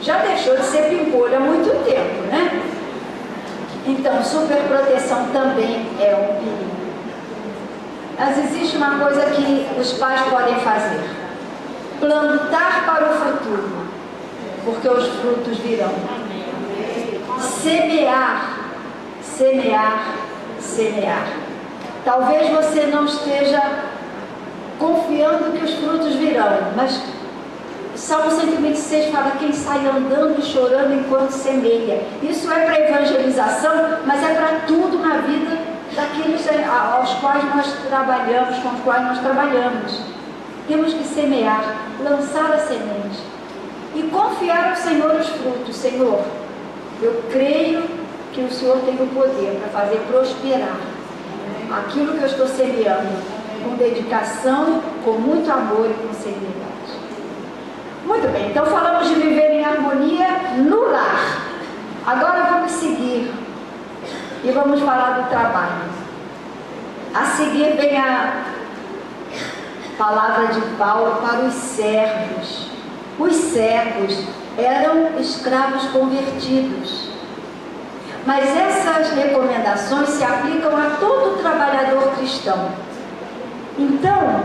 Já deixou de ser pimpolho há muito tempo, né? Então, superproteção também é um perigo. Mas existe uma coisa que os pais podem fazer: plantar para o futuro, porque os frutos virão. Semear, semear, semear. Talvez você não esteja confiando que os frutos virão, mas Salmo 126 fala, quem sai andando e chorando enquanto semeia. Isso é para evangelização, mas é para tudo na vida daqueles aos quais nós trabalhamos, com os quais nós trabalhamos. Temos que semear, lançar a semente e confiar ao Senhor os frutos. Senhor, eu creio que o Senhor tem o poder para fazer prosperar aquilo que eu estou semeando, com dedicação, com muito amor e com seriedade. Muito bem, então falamos de viver em harmonia no lar. Agora vamos seguir e vamos falar do trabalho. A seguir vem a palavra de Paulo para os servos. Os servos eram escravos convertidos. Mas essas recomendações se aplicam a todo trabalhador cristão. Então,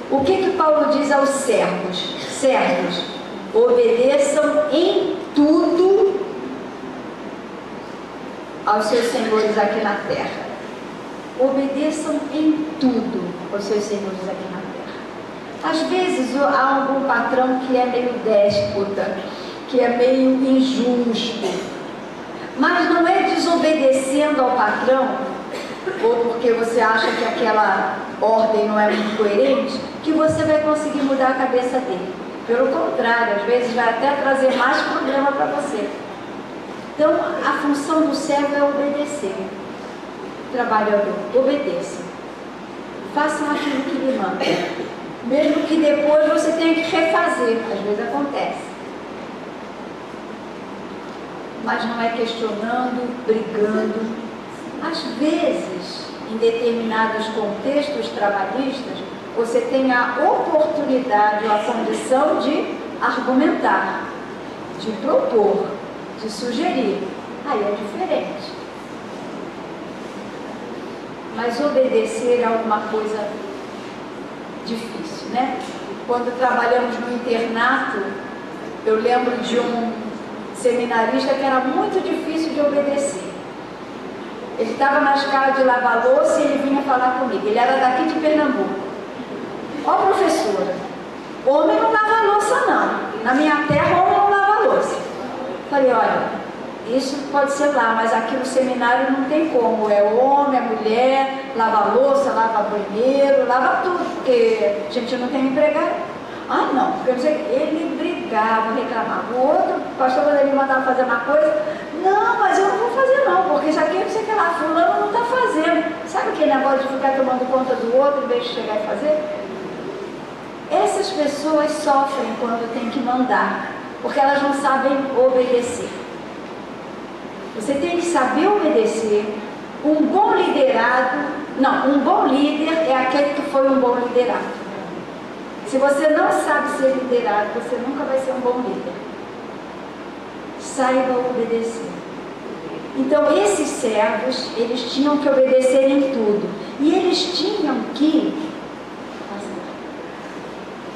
o que Paulo diz aos servos? Servos, obedeçam em tudo aos seus senhores aqui na terra. Obedeçam em tudo aos seus senhores aqui na terra. Às vezes há algum patrão que é meio déspota, que é meio injusto, mas não é desobedecendo ao patrão, ou porque você acha que aquela ordem não é muito coerente, que você vai conseguir mudar a cabeça dele. Pelo contrário, às vezes vai até trazer mais problema para você. Então, a função do servo é obedecer. Trabalhador, obedeça. Façam aquilo que lhe manda. Mesmo que depois você tenha que refazer, às vezes acontece. Mas não é questionando, brigando. Às vezes, em determinados contextos trabalhistas, você tem a oportunidade ou a condição de argumentar, de propor, de sugerir. Aí é diferente. Mas obedecer é alguma coisa difícil, né? Quando trabalhamos no internato, eu lembro de um seminarista que era muito difícil de obedecer. Ele estava na escala de lavar louça e ele vinha falar comigo. Ele era daqui de Pernambuco. Ó, professora, homem não lava louça não. Na minha terra, homem não lava louça. Falei, olha, isso pode ser lá, mas aqui no seminário não tem como. É homem, é mulher, lava louça, lava banheiro, lava tudo, porque a gente não tem empregado. Ah, não, porque ele brigava, reclamava. O outro, o pastor, quando ele mandava fazer uma coisa, não, mas eu não vou fazer não, porque isso aqui não sei o que lá, fulano não está fazendo. Sabe aquele negócio de ficar tomando conta do outro em vez de chegar e fazer? Essas pessoas sofrem quando tem que mandar, porque elas não sabem obedecer. Você tem que saber obedecer. Um bom líder é aquele que foi um bom liderado. Se você não sabe ser liderado, você nunca vai ser um bom líder. Saiba obedecer. Então, esses servos, eles tinham que obedecer em tudo. E eles tinham que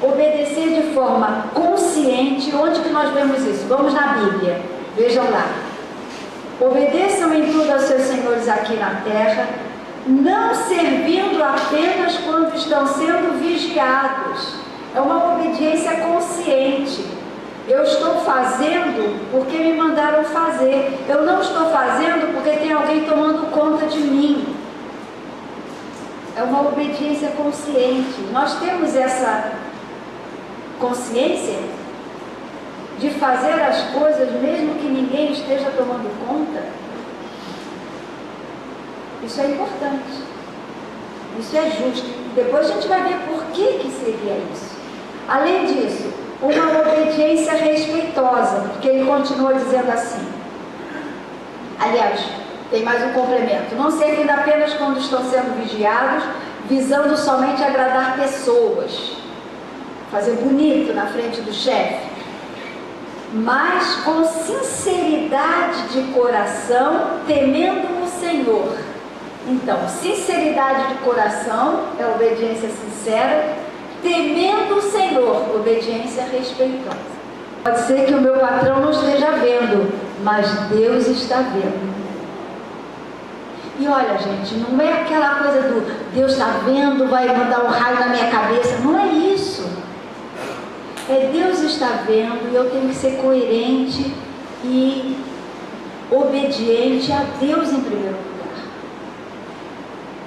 obedecer de forma consciente. Onde que nós vemos isso? Vamos na Bíblia. Vejam lá. Obedeçam em tudo aos seus senhores aqui na terra, não servindo apenas quando estão sendo vigiados. É uma obediência consciente. Eu estou fazendo porque me mandaram fazer. Eu não estou fazendo porque tem alguém tomando conta de mim. É uma obediência consciente. Nós temos essa consciência de fazer as coisas mesmo que ninguém esteja tomando conta. Isso é importante. Isso é justo. Depois a gente vai ver por que seria isso. Além disso, uma obediência respeitosa, porque ele continua dizendo assim. Aliás, tem mais um complemento. Não servindo apenas quando estão sendo vigiados, visando somente agradar pessoas, fazer bonito na frente do chefe, mas com sinceridade de coração, temendo o Senhor. Então, sinceridade de coração é obediência sincera, temendo o Senhor, obediência respeitosa. Pode ser que o meu patrão não esteja vendo, mas Deus está vendo. E olha, gente, não é aquela coisa do Deus está vendo, vai mandar um raio na minha cabeça. Não é isso. É Deus está vendo e eu tenho que ser coerente e obediente a Deus em primeiro lugar.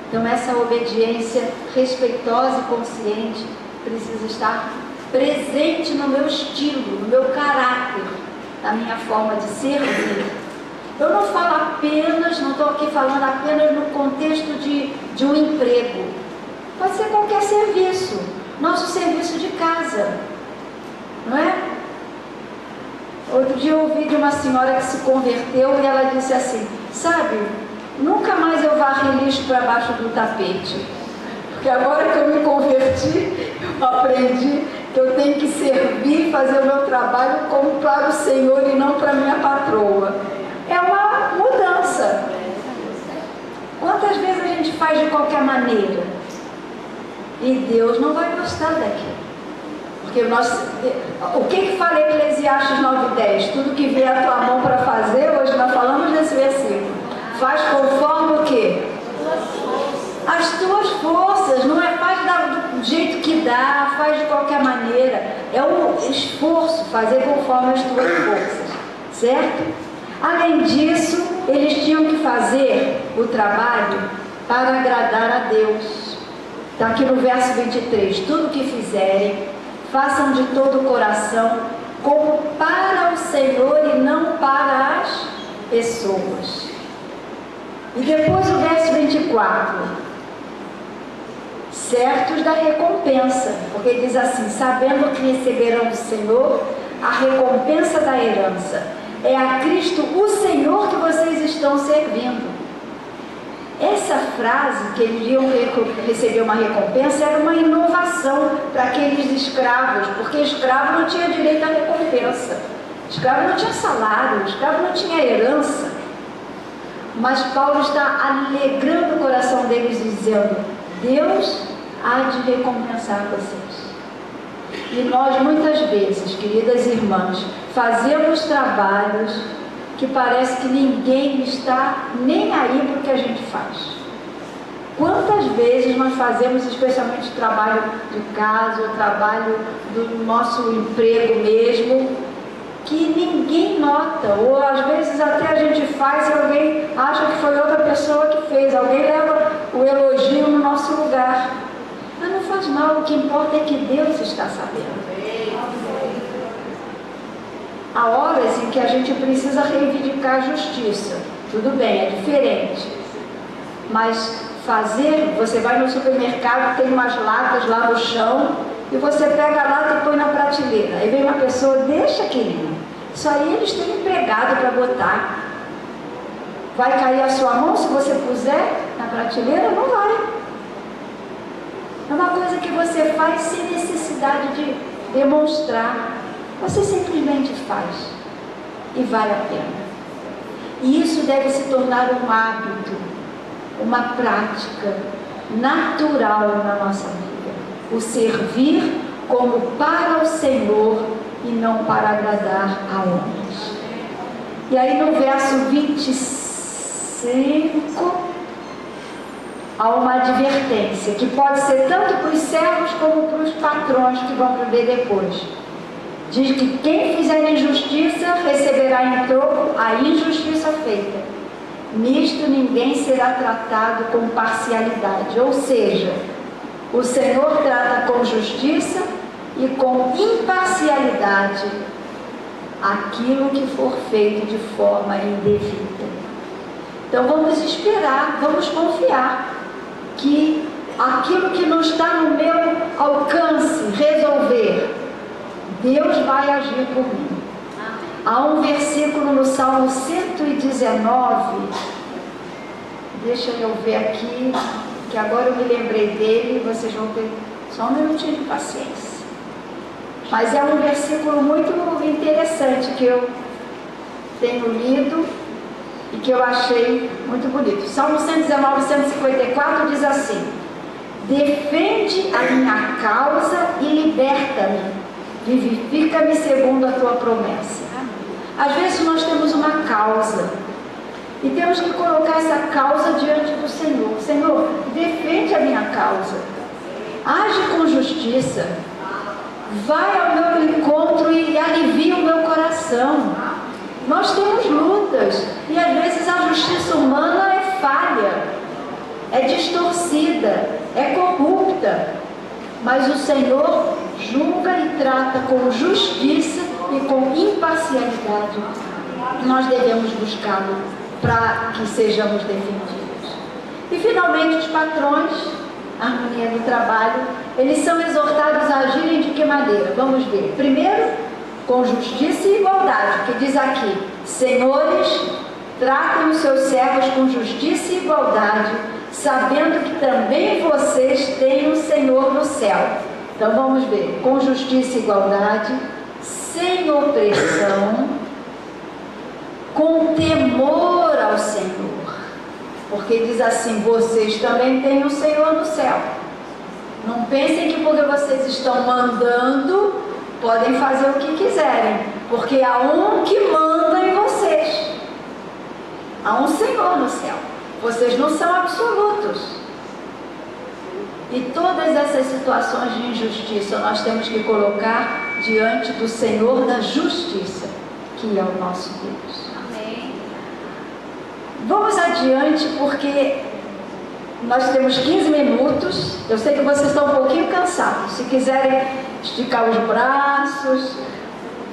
Então essa obediência respeitosa e consciente precisa estar presente no meu estilo, no meu caráter, na minha forma de servir. Eu não falo apenas, não estou aqui falando apenas no contexto de um emprego. Pode ser qualquer serviço, nosso serviço de casa, não é? Outro dia eu ouvi de uma senhora que se converteu e ela disse assim, sabe, nunca mais eu varri lixo para baixo do tapete, porque agora que eu me converti, eu aprendi que eu tenho que servir, fazer o meu trabalho como para o Senhor e não para minha patroa. É uma mudança. Quantas vezes a gente faz de qualquer maneira? E Deus não vai gostar daquilo. Porque o que fala Eclesiastes 9:10? Tudo que vier a tua mão para fazer, hoje nós falamos nesse versículo, faz conforme o quê? As tuas forças, não é faz do jeito que dá, faz de qualquer maneira. É um esforço, fazer conforme as tuas forças, certo? Além disso, eles tinham que fazer o trabalho para agradar a Deus. Está aqui no verso 23, tudo que fizerem, façam de todo o coração, como para o Senhor e não para as pessoas. E depois o verso 24, certos da recompensa, porque diz assim, sabendo que receberão do Senhor a recompensa da herança. É a Cristo o Senhor que vocês estão servindo. Essa frase, que eles iam receber uma recompensa, era uma inovação para aqueles escravos, porque escravo não tinha direito à recompensa, escravo não tinha salário, escravo não tinha herança. Mas Paulo está alegrando o coração deles, dizendo, Deus há de recompensar vocês. E nós muitas vezes, queridas irmãs, fazemos trabalhos que parece que ninguém está nem aí para o que a gente faz. Quantas vezes nós fazemos, especialmente trabalho de casa, o trabalho do nosso emprego mesmo, que ninguém nota, ou às vezes até a gente faz e alguém acha que foi outra pessoa que fez, alguém leva o elogio no nosso lugar. Mas não faz mal, o que importa é que Deus está sabendo. Há horas em que a gente precisa reivindicar a justiça. Tudo bem, é diferente. Mas você vai no supermercado, tem umas latas lá no chão, e você pega a lata e põe na prateleira. Aí vem uma pessoa, deixa, querido. Isso aí eles têm empregado para botar. Vai cair a sua mão se você puser na prateleira? Não vai. É uma coisa que você faz sem necessidade de demonstrar. Você simplesmente faz. E vale a pena. E isso deve se tornar um hábito, uma prática natural na nossa vida. O servir como para o Senhor e não para agradar a homens. E aí no verso 25, há uma advertência, que pode ser tanto para os servos como para os patrões que vão ver depois. Diz que quem fizer injustiça receberá em troco a injustiça feita. Nisto ninguém será tratado com parcialidade, ou seja, o Senhor trata com justiça e com imparcialidade aquilo que for feito de forma indevida. Então vamos esperar, vamos confiar que aquilo que não está no meu alcance resolver, Deus vai agir por mim. Há um versículo no Salmo 119, deixa eu ver aqui, que agora eu me lembrei dele, vocês vão ter só um minutinho de paciência. Mas é um versículo muito interessante que eu tenho lido e que eu achei muito bonito. Salmo 119, 154 diz assim: defende a minha causa e liberta-me. Vivifica-me segundo a tua promessa. Às vezes nós temos uma causa e temos que colocar essa causa diante do Senhor. Senhor, defende a minha causa. Age com justiça. Vai ao meu encontro e alivia o meu coração. Nós temos lutas e às vezes a justiça humana é falha, é distorcida, é corrupta. Mas o Senhor julga e trata com justiça e com imparcialidade. Nós devemos buscá-lo para que sejamos defendidos. E finalmente os patrões, a harmonia do trabalho, eles são exortados a agirem de que maneira? Vamos ver. Primeiro, com justiça e igualdade, que diz aqui: senhores, tratem os seus servos com justiça e igualdade, sabendo que também vocês têm um Senhor no céu. Então vamos ver, com justiça e igualdade, sem opressão, com temor ao Senhor. Porque diz assim: vocês também têm um Senhor no céu. Não pensem que porque vocês estão mandando, podem fazer o que quiserem, porque há um que manda em vocês. Há um Senhor no céu. Vocês não são absolutos. E todas essas situações de injustiça nós temos que colocar diante do Senhor da justiça, que é o nosso Deus. Amém. Vamos adiante, porque nós temos 15 minutos. Eu sei que vocês estão um pouquinho cansados. Se quiserem esticar os braços,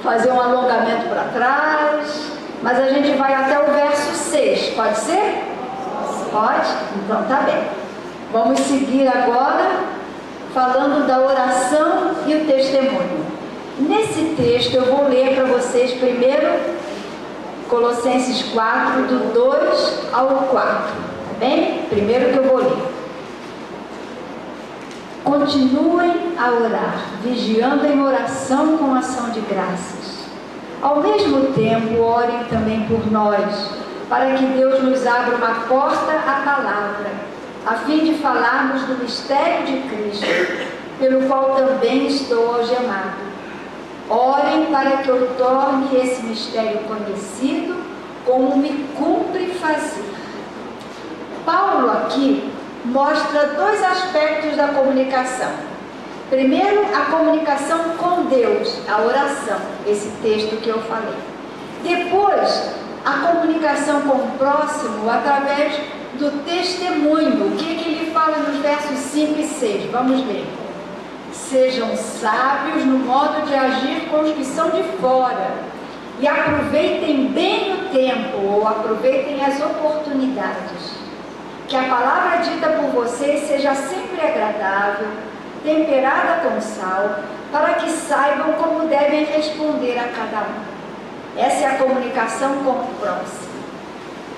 fazer um alongamento para trás, mas a gente vai até o verso 6. Pode ser? Pode? Então tá bem. Vamos seguir agora falando da oração e o testemunho. Nesse texto eu vou ler para vocês primeiro Colossenses 4, do 2 ao 4. Tá bem? Primeiro que eu vou ler. Continuem a orar, vigiando em oração com ação de graças. Ao mesmo tempo, orem também por nós, para que Deus nos abra uma porta à palavra, a fim de falarmos do mistério de Cristo, pelo qual também estou algemado. Orem para que eu torne esse mistério conhecido, como me cumpre fazer. Paulo aqui mostra dois aspectos da comunicação. Primeiro, a comunicação com Deus, a oração, esse texto que eu falei. Depois, a comunicação com o próximo através do testemunho. O que ele fala nos versos 5 e 6? Vamos ler. Sejam sábios no modo de agir com os que são de fora, e aproveitem bem o tempo, ou aproveitem as oportunidades. Que a palavra dita por vocês seja sempre agradável, temperada com sal, para que saibam como devem responder a cada um. Essa é a comunicação com o próximo.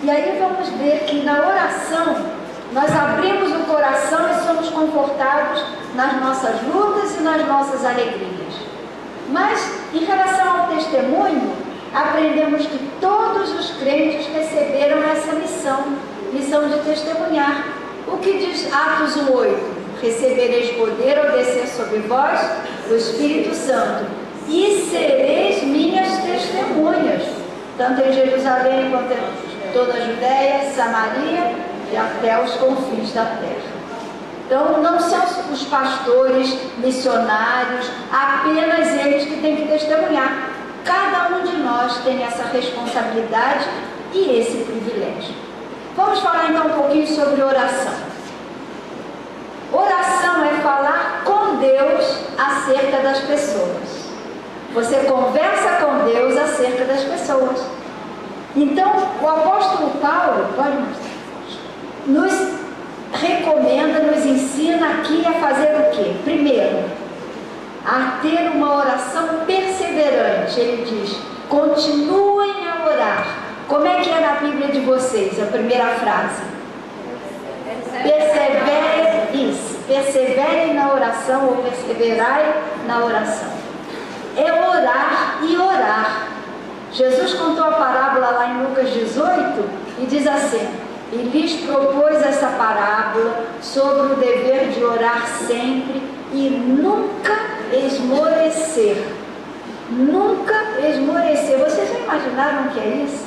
E aí vamos ver que na oração, nós abrimos o coração e somos confortados nas nossas lutas e nas nossas alegrias. Mas, em relação ao testemunho, aprendemos que todos os crentes receberam essa missão de testemunhar. O que diz Atos 1:8? Recebereis poder ao descer sobre vós o Espírito Santo, e sereis minhas testemunhas, tanto em Jerusalém quanto em toda a Judéia, Samaria e até os confins da terra. Então, não são os pastores, missionários, apenas eles que têm que testemunhar. Cada um de nós tem essa responsabilidade e esse privilégio. Vamos falar então um pouquinho sobre oração. Oração é falar com Deus acerca das pessoas. Você conversa com Deus acerca das pessoas. Então, o apóstolo Paulo nos recomenda, nos ensina aqui a fazer o quê? Primeiro, a ter uma oração perseverante. Ele diz, continuem a orar. Como é que é na Bíblia de vocês, a primeira frase? Perseverem na oração, ou perseverai na oração. É orar e orar. Jesus contou a parábola lá em Lucas 18 e diz assim, e lhes propôs essa parábola sobre o dever de orar sempre e nunca esmorecer. Nunca esmorecer. Vocês já imaginaram o que é isso?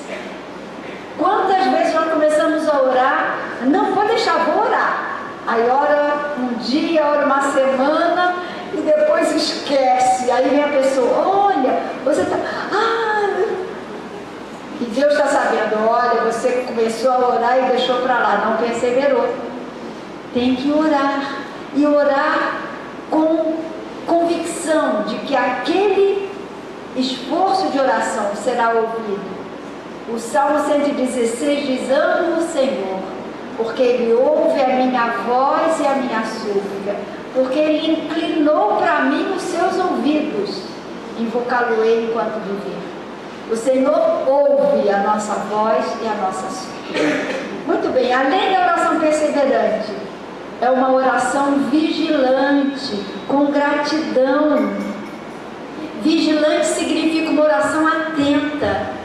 Quantas vezes nós começamos a orar, não pode deixar, vou orar. Aí ora um dia, ora uma semana e depois esquece. Aí vem a pessoa, olha, você está... E Deus está sabendo, olha, você começou a orar e deixou para lá, não perseverou. Tem que orar. E orar com convicção de que aquele esforço de oração será ouvido. O Salmo 116 diz, amo o Senhor, porque Ele ouve a minha voz e a minha súplica, porque Ele inclinou para mim os seus ouvidos, invocá-lo-ei enquanto viver. O Senhor ouve a nossa voz e a nossa súplica. Muito bem, além da oração perseverante, é uma oração vigilante, com gratidão. Vigilante significa uma oração atenta.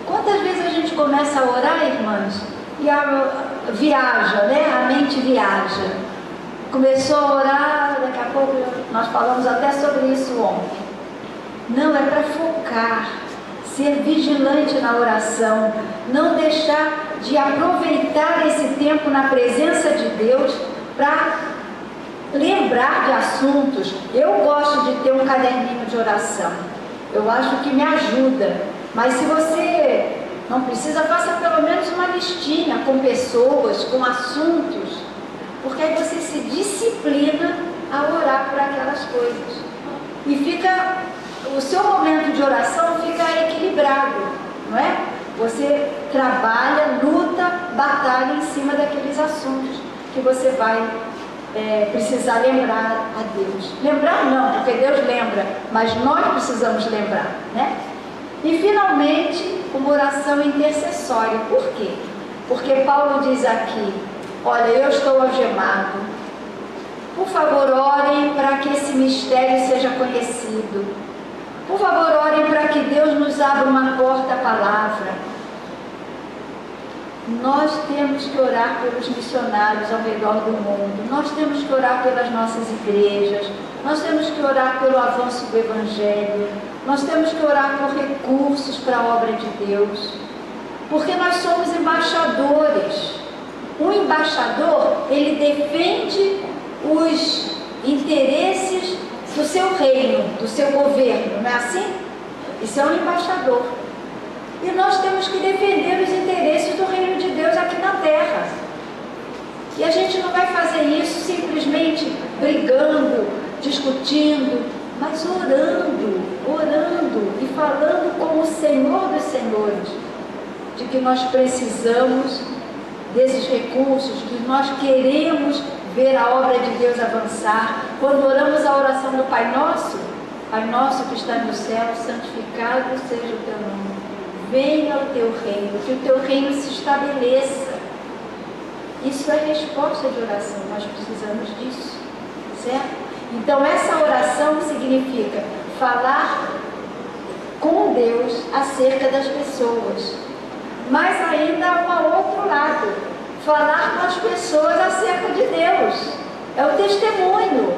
Quantas vezes a gente começa a orar, irmãs, e viaja, né? A mente viaja. Começou a orar, daqui a pouco nós falamos até sobre isso ontem. Não, é para focar, ser vigilante na oração, não deixar de aproveitar esse tempo na presença de Deus para lembrar de assuntos. Eu gosto de ter um caderninho de oração, eu acho que me ajuda. Mas se você não precisa, faça pelo menos uma listinha com pessoas, com assuntos, porque aí você se disciplina a orar por aquelas coisas. E o seu momento de oração fica equilibrado, não é? Você trabalha, luta, batalha em cima daqueles assuntos que você vai precisar lembrar a Deus. Lembrar não, porque Deus lembra, mas nós precisamos lembrar, né? E finalmente, uma oração intercessória. Por quê? Porque Paulo diz aqui, olha, eu estou algemado. Por favor, orem para que esse mistério seja conhecido. Por favor, orem para que Deus nos abra uma porta à palavra. Nós temos que orar pelos missionários ao redor do mundo. Nós temos que orar pelas nossas igrejas. Nós temos que orar pelo avanço do Evangelho. Nós temos que orar por recursos para a obra de Deus. Porque nós somos embaixadores. Um embaixador, ele defende os interesses do seu reino, do seu governo, não é assim? Isso é um embaixador. E nós temos que defender os interesses do reino de Deus aqui na terra. E a gente não vai fazer isso simplesmente brigando, discutindo. mas orando e falando com o Senhor dos Senhores, de que nós precisamos desses recursos, que nós queremos ver a obra de Deus avançar. Quando oramos a oração do Pai Nosso que está no céu, santificado seja o teu nome. Venha o teu reino, que o teu reino se estabeleça. Isso é resposta de oração, nós precisamos disso, certo? Então essa oração significa falar com Deus acerca das pessoas. Mas ainda há um outro lado, falar com as pessoas acerca de Deus, é o testemunho.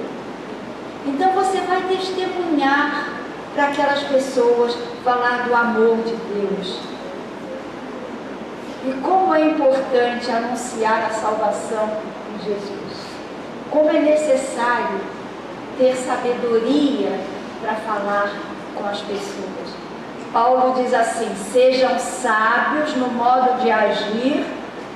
Então você vai testemunhar para aquelas pessoas, falar do amor de Deus. E como é importante anunciar a salvação em Jesus. Como é necessário ter sabedoria para falar com as pessoas. Paulo diz assim: sejam sábios no modo de agir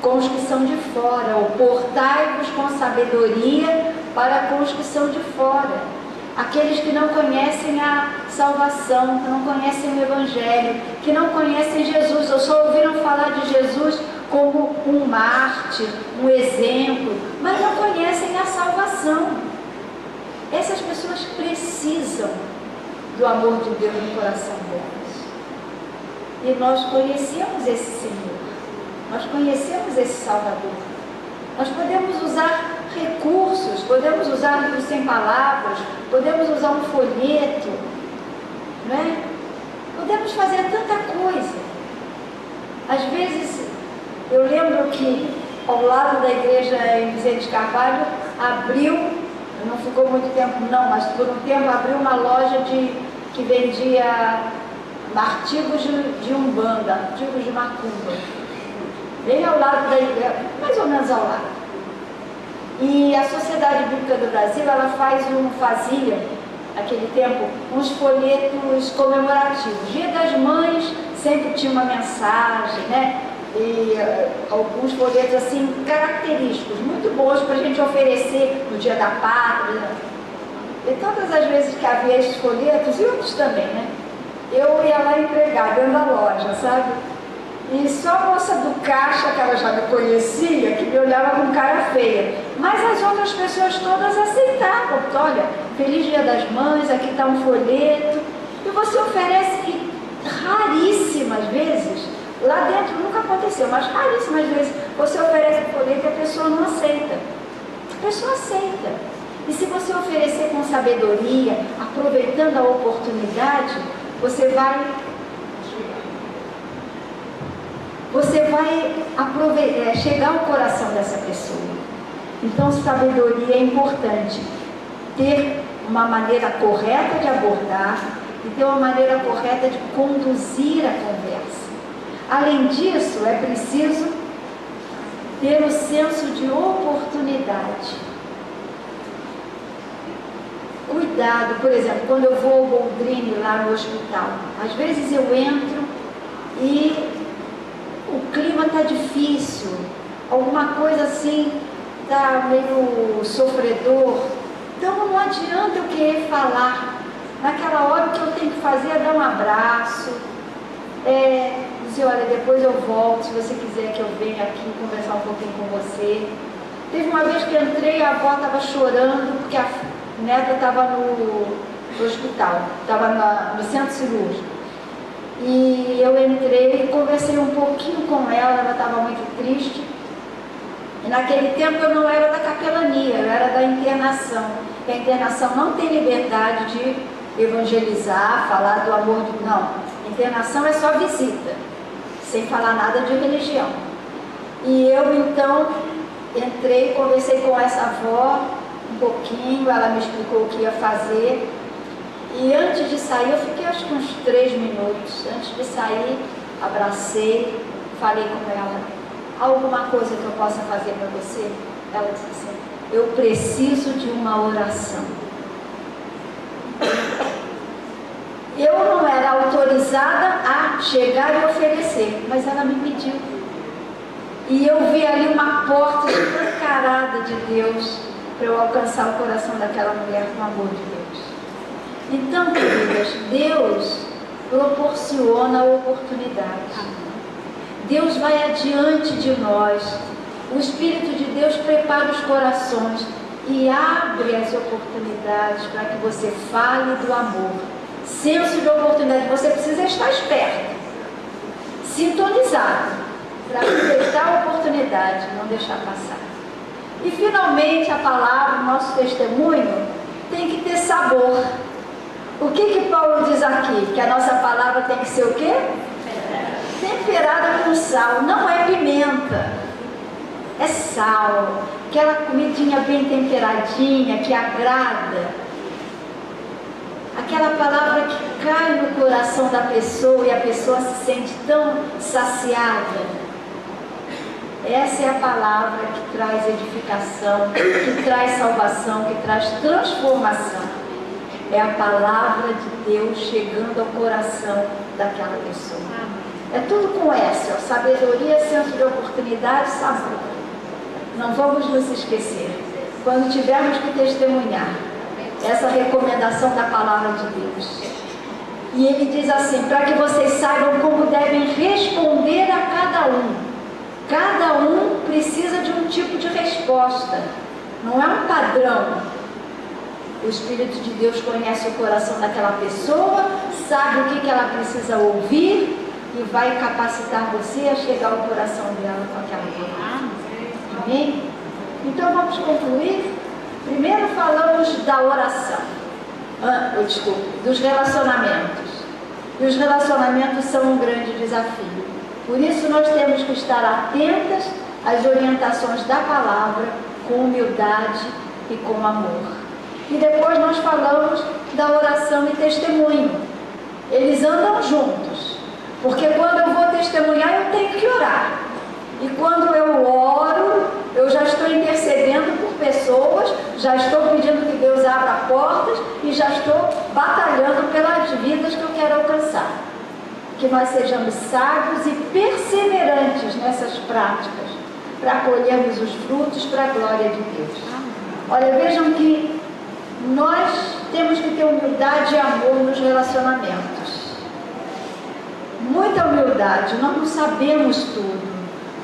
com os que são de fora, ou portai-vos com sabedoria para com os que são de fora. Aqueles que não conhecem a salvação, que não conhecem o Evangelho, que não conhecem Jesus, ou só ouviram falar de Jesus como um mártir, um exemplo, mas não conhecem a salvação. Essas pessoas precisam do amor de Deus no coração delas. E nós conhecemos esse Senhor, nós conhecemos esse Salvador. Nós podemos usar recursos, podemos usar livros sem palavras, podemos usar um folheto, né? Podemos fazer tanta coisa. Às vezes, eu lembro que ao lado da igreja em Vicente Carvalho, abriu, não ficou muito tempo não, mas por um tempo abriu uma loja que vendia artigos de Umbanda, artigos de Macumba, bem ao lado da igreja, mais ou menos ao lado. E a Sociedade Bíblica do Brasil, ela fazia, naquele tempo, uns folhetos comemorativos. Dia das Mães sempre tinha uma mensagem, né? E alguns folhetos assim, característicos, muito bons para a gente oferecer no Dia da Pátria. E todas as vezes que havia esses folhetos, e outros também, né? Eu ia lá entregar dentro da loja, sabe? E só a moça do caixa, que ela já me conhecia, que me olhava com cara feia. Mas as outras pessoas todas aceitavam. Olha, feliz Dia das Mães, aqui está um folheto. E você oferece, e raríssimas vezes, lá dentro nunca aconteceu, mas raríssimas vezes, você oferece um folheto e a pessoa não aceita. A pessoa aceita. E se você oferecer com sabedoria, aproveitando a oportunidade, você vai chegar ao coração dessa pessoa. Então, sabedoria é importante. Ter uma maneira correta de abordar e ter uma maneira correta de conduzir a conversa. Além disso, é preciso ter o senso de oportunidade. Cuidado, por exemplo, quando eu vou ao Boldrini lá no hospital, às vezes eu entro e o clima está difícil, alguma coisa assim está meio sofredor, então não adianta eu querer falar. Naquela hora o que eu tenho que fazer é dar um abraço, dizer, olha, depois eu volto, se você quiser que eu venha aqui conversar um pouquinho com você. Teve uma vez que entrei, a avó estava chorando porque a neta estava no hospital, estava no centro cirúrgico. E eu entrei e conversei um pouquinho com ela estava muito triste. E naquele tempo eu não era da capelania, eu era da internação. E a internação não tem liberdade de evangelizar, falar do amor de... Não, internação é só visita, sem falar nada de religião. E eu então entrei, conversei com essa avó um pouquinho, ela me explicou o que ia fazer. E antes de sair, eu fiquei acho que uns 3 minutos. Antes de sair, abracei, falei com ela: alguma coisa que eu possa fazer para você? Ela disse assim: eu preciso de uma oração. Eu não era autorizada a chegar e oferecer, mas ela me pediu. E eu vi ali uma porta escancarada de Deus para eu alcançar o coração daquela mulher com o amor de Deus. Então, queridas, Deus proporciona a oportunidade. Deus vai adiante de nós. O Espírito de Deus prepara os corações e abre as oportunidades para que você fale do amor. Senso de oportunidade. Você precisa estar esperto, sintonizado, para aproveitar a oportunidade, não deixar passar. E finalmente a palavra, o nosso testemunho, tem que ter sabor. O que Paulo diz aqui? Que a nossa palavra tem que ser o quê? Temperada com sal. Não é pimenta, é sal. Aquela comidinha bem temperadinha, que agrada. Aquela palavra que cai no coração da pessoa e a pessoa se sente tão saciada. Essa é a palavra que traz edificação, que traz salvação, que traz transformação. É a palavra de Deus chegando ao coração daquela pessoa. É tudo com S, ó, sabedoria, senso de oportunidade, sabor. Não vamos nos esquecer. Quando tivermos que testemunhar, essa recomendação da palavra de Deus. E ele diz assim, para que vocês saibam como devem responder a cada um. Cada um precisa de um tipo de resposta, não é um padrão. O Espírito de Deus conhece o coração daquela pessoa, sabe o que ela precisa ouvir e vai capacitar você a chegar ao coração dela com aquela palavra. Amém? Então vamos concluir. Primeiro falamos da oração, dos relacionamentos. E os relacionamentos são um grande desafio. Por isso nós temos que estar atentas às orientações da palavra com humildade e com amor. E depois nós falamos da oração e testemunho. Eles andam juntos, porque quando eu vou testemunhar eu tenho que orar. E quando eu oro, eu já estou intercedendo por pessoas, já estou pedindo que Deus abra portas e já estou batalhando pelas vidas que eu quero alcançar. Que nós sejamos sábios e perseverantes nessas práticas, para colhermos os frutos para a glória de Deus. Olha, vejam que nós temos que ter humildade e amor nos relacionamentos. Muita humildade, nós não sabemos tudo.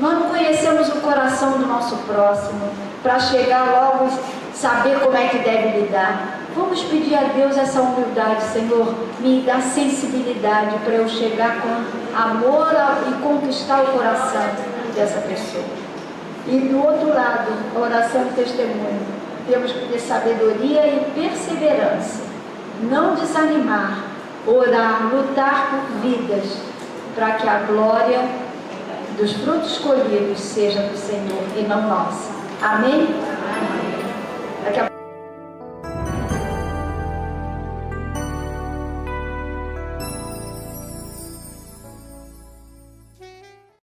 Nós não conhecemos o coração do nosso próximo para chegar logo e saber como é que deve lidar. Vamos pedir a Deus essa humildade. Senhor, me dá sensibilidade para eu chegar com amor e conquistar o coração dessa pessoa. E do outro lado, a oração e testemunho. Temos que ter sabedoria e perseverança. Não desanimar, orar, lutar por vidas, para que a glória dos frutos colhidos seja do Senhor e não nossa. Amém? Daqui a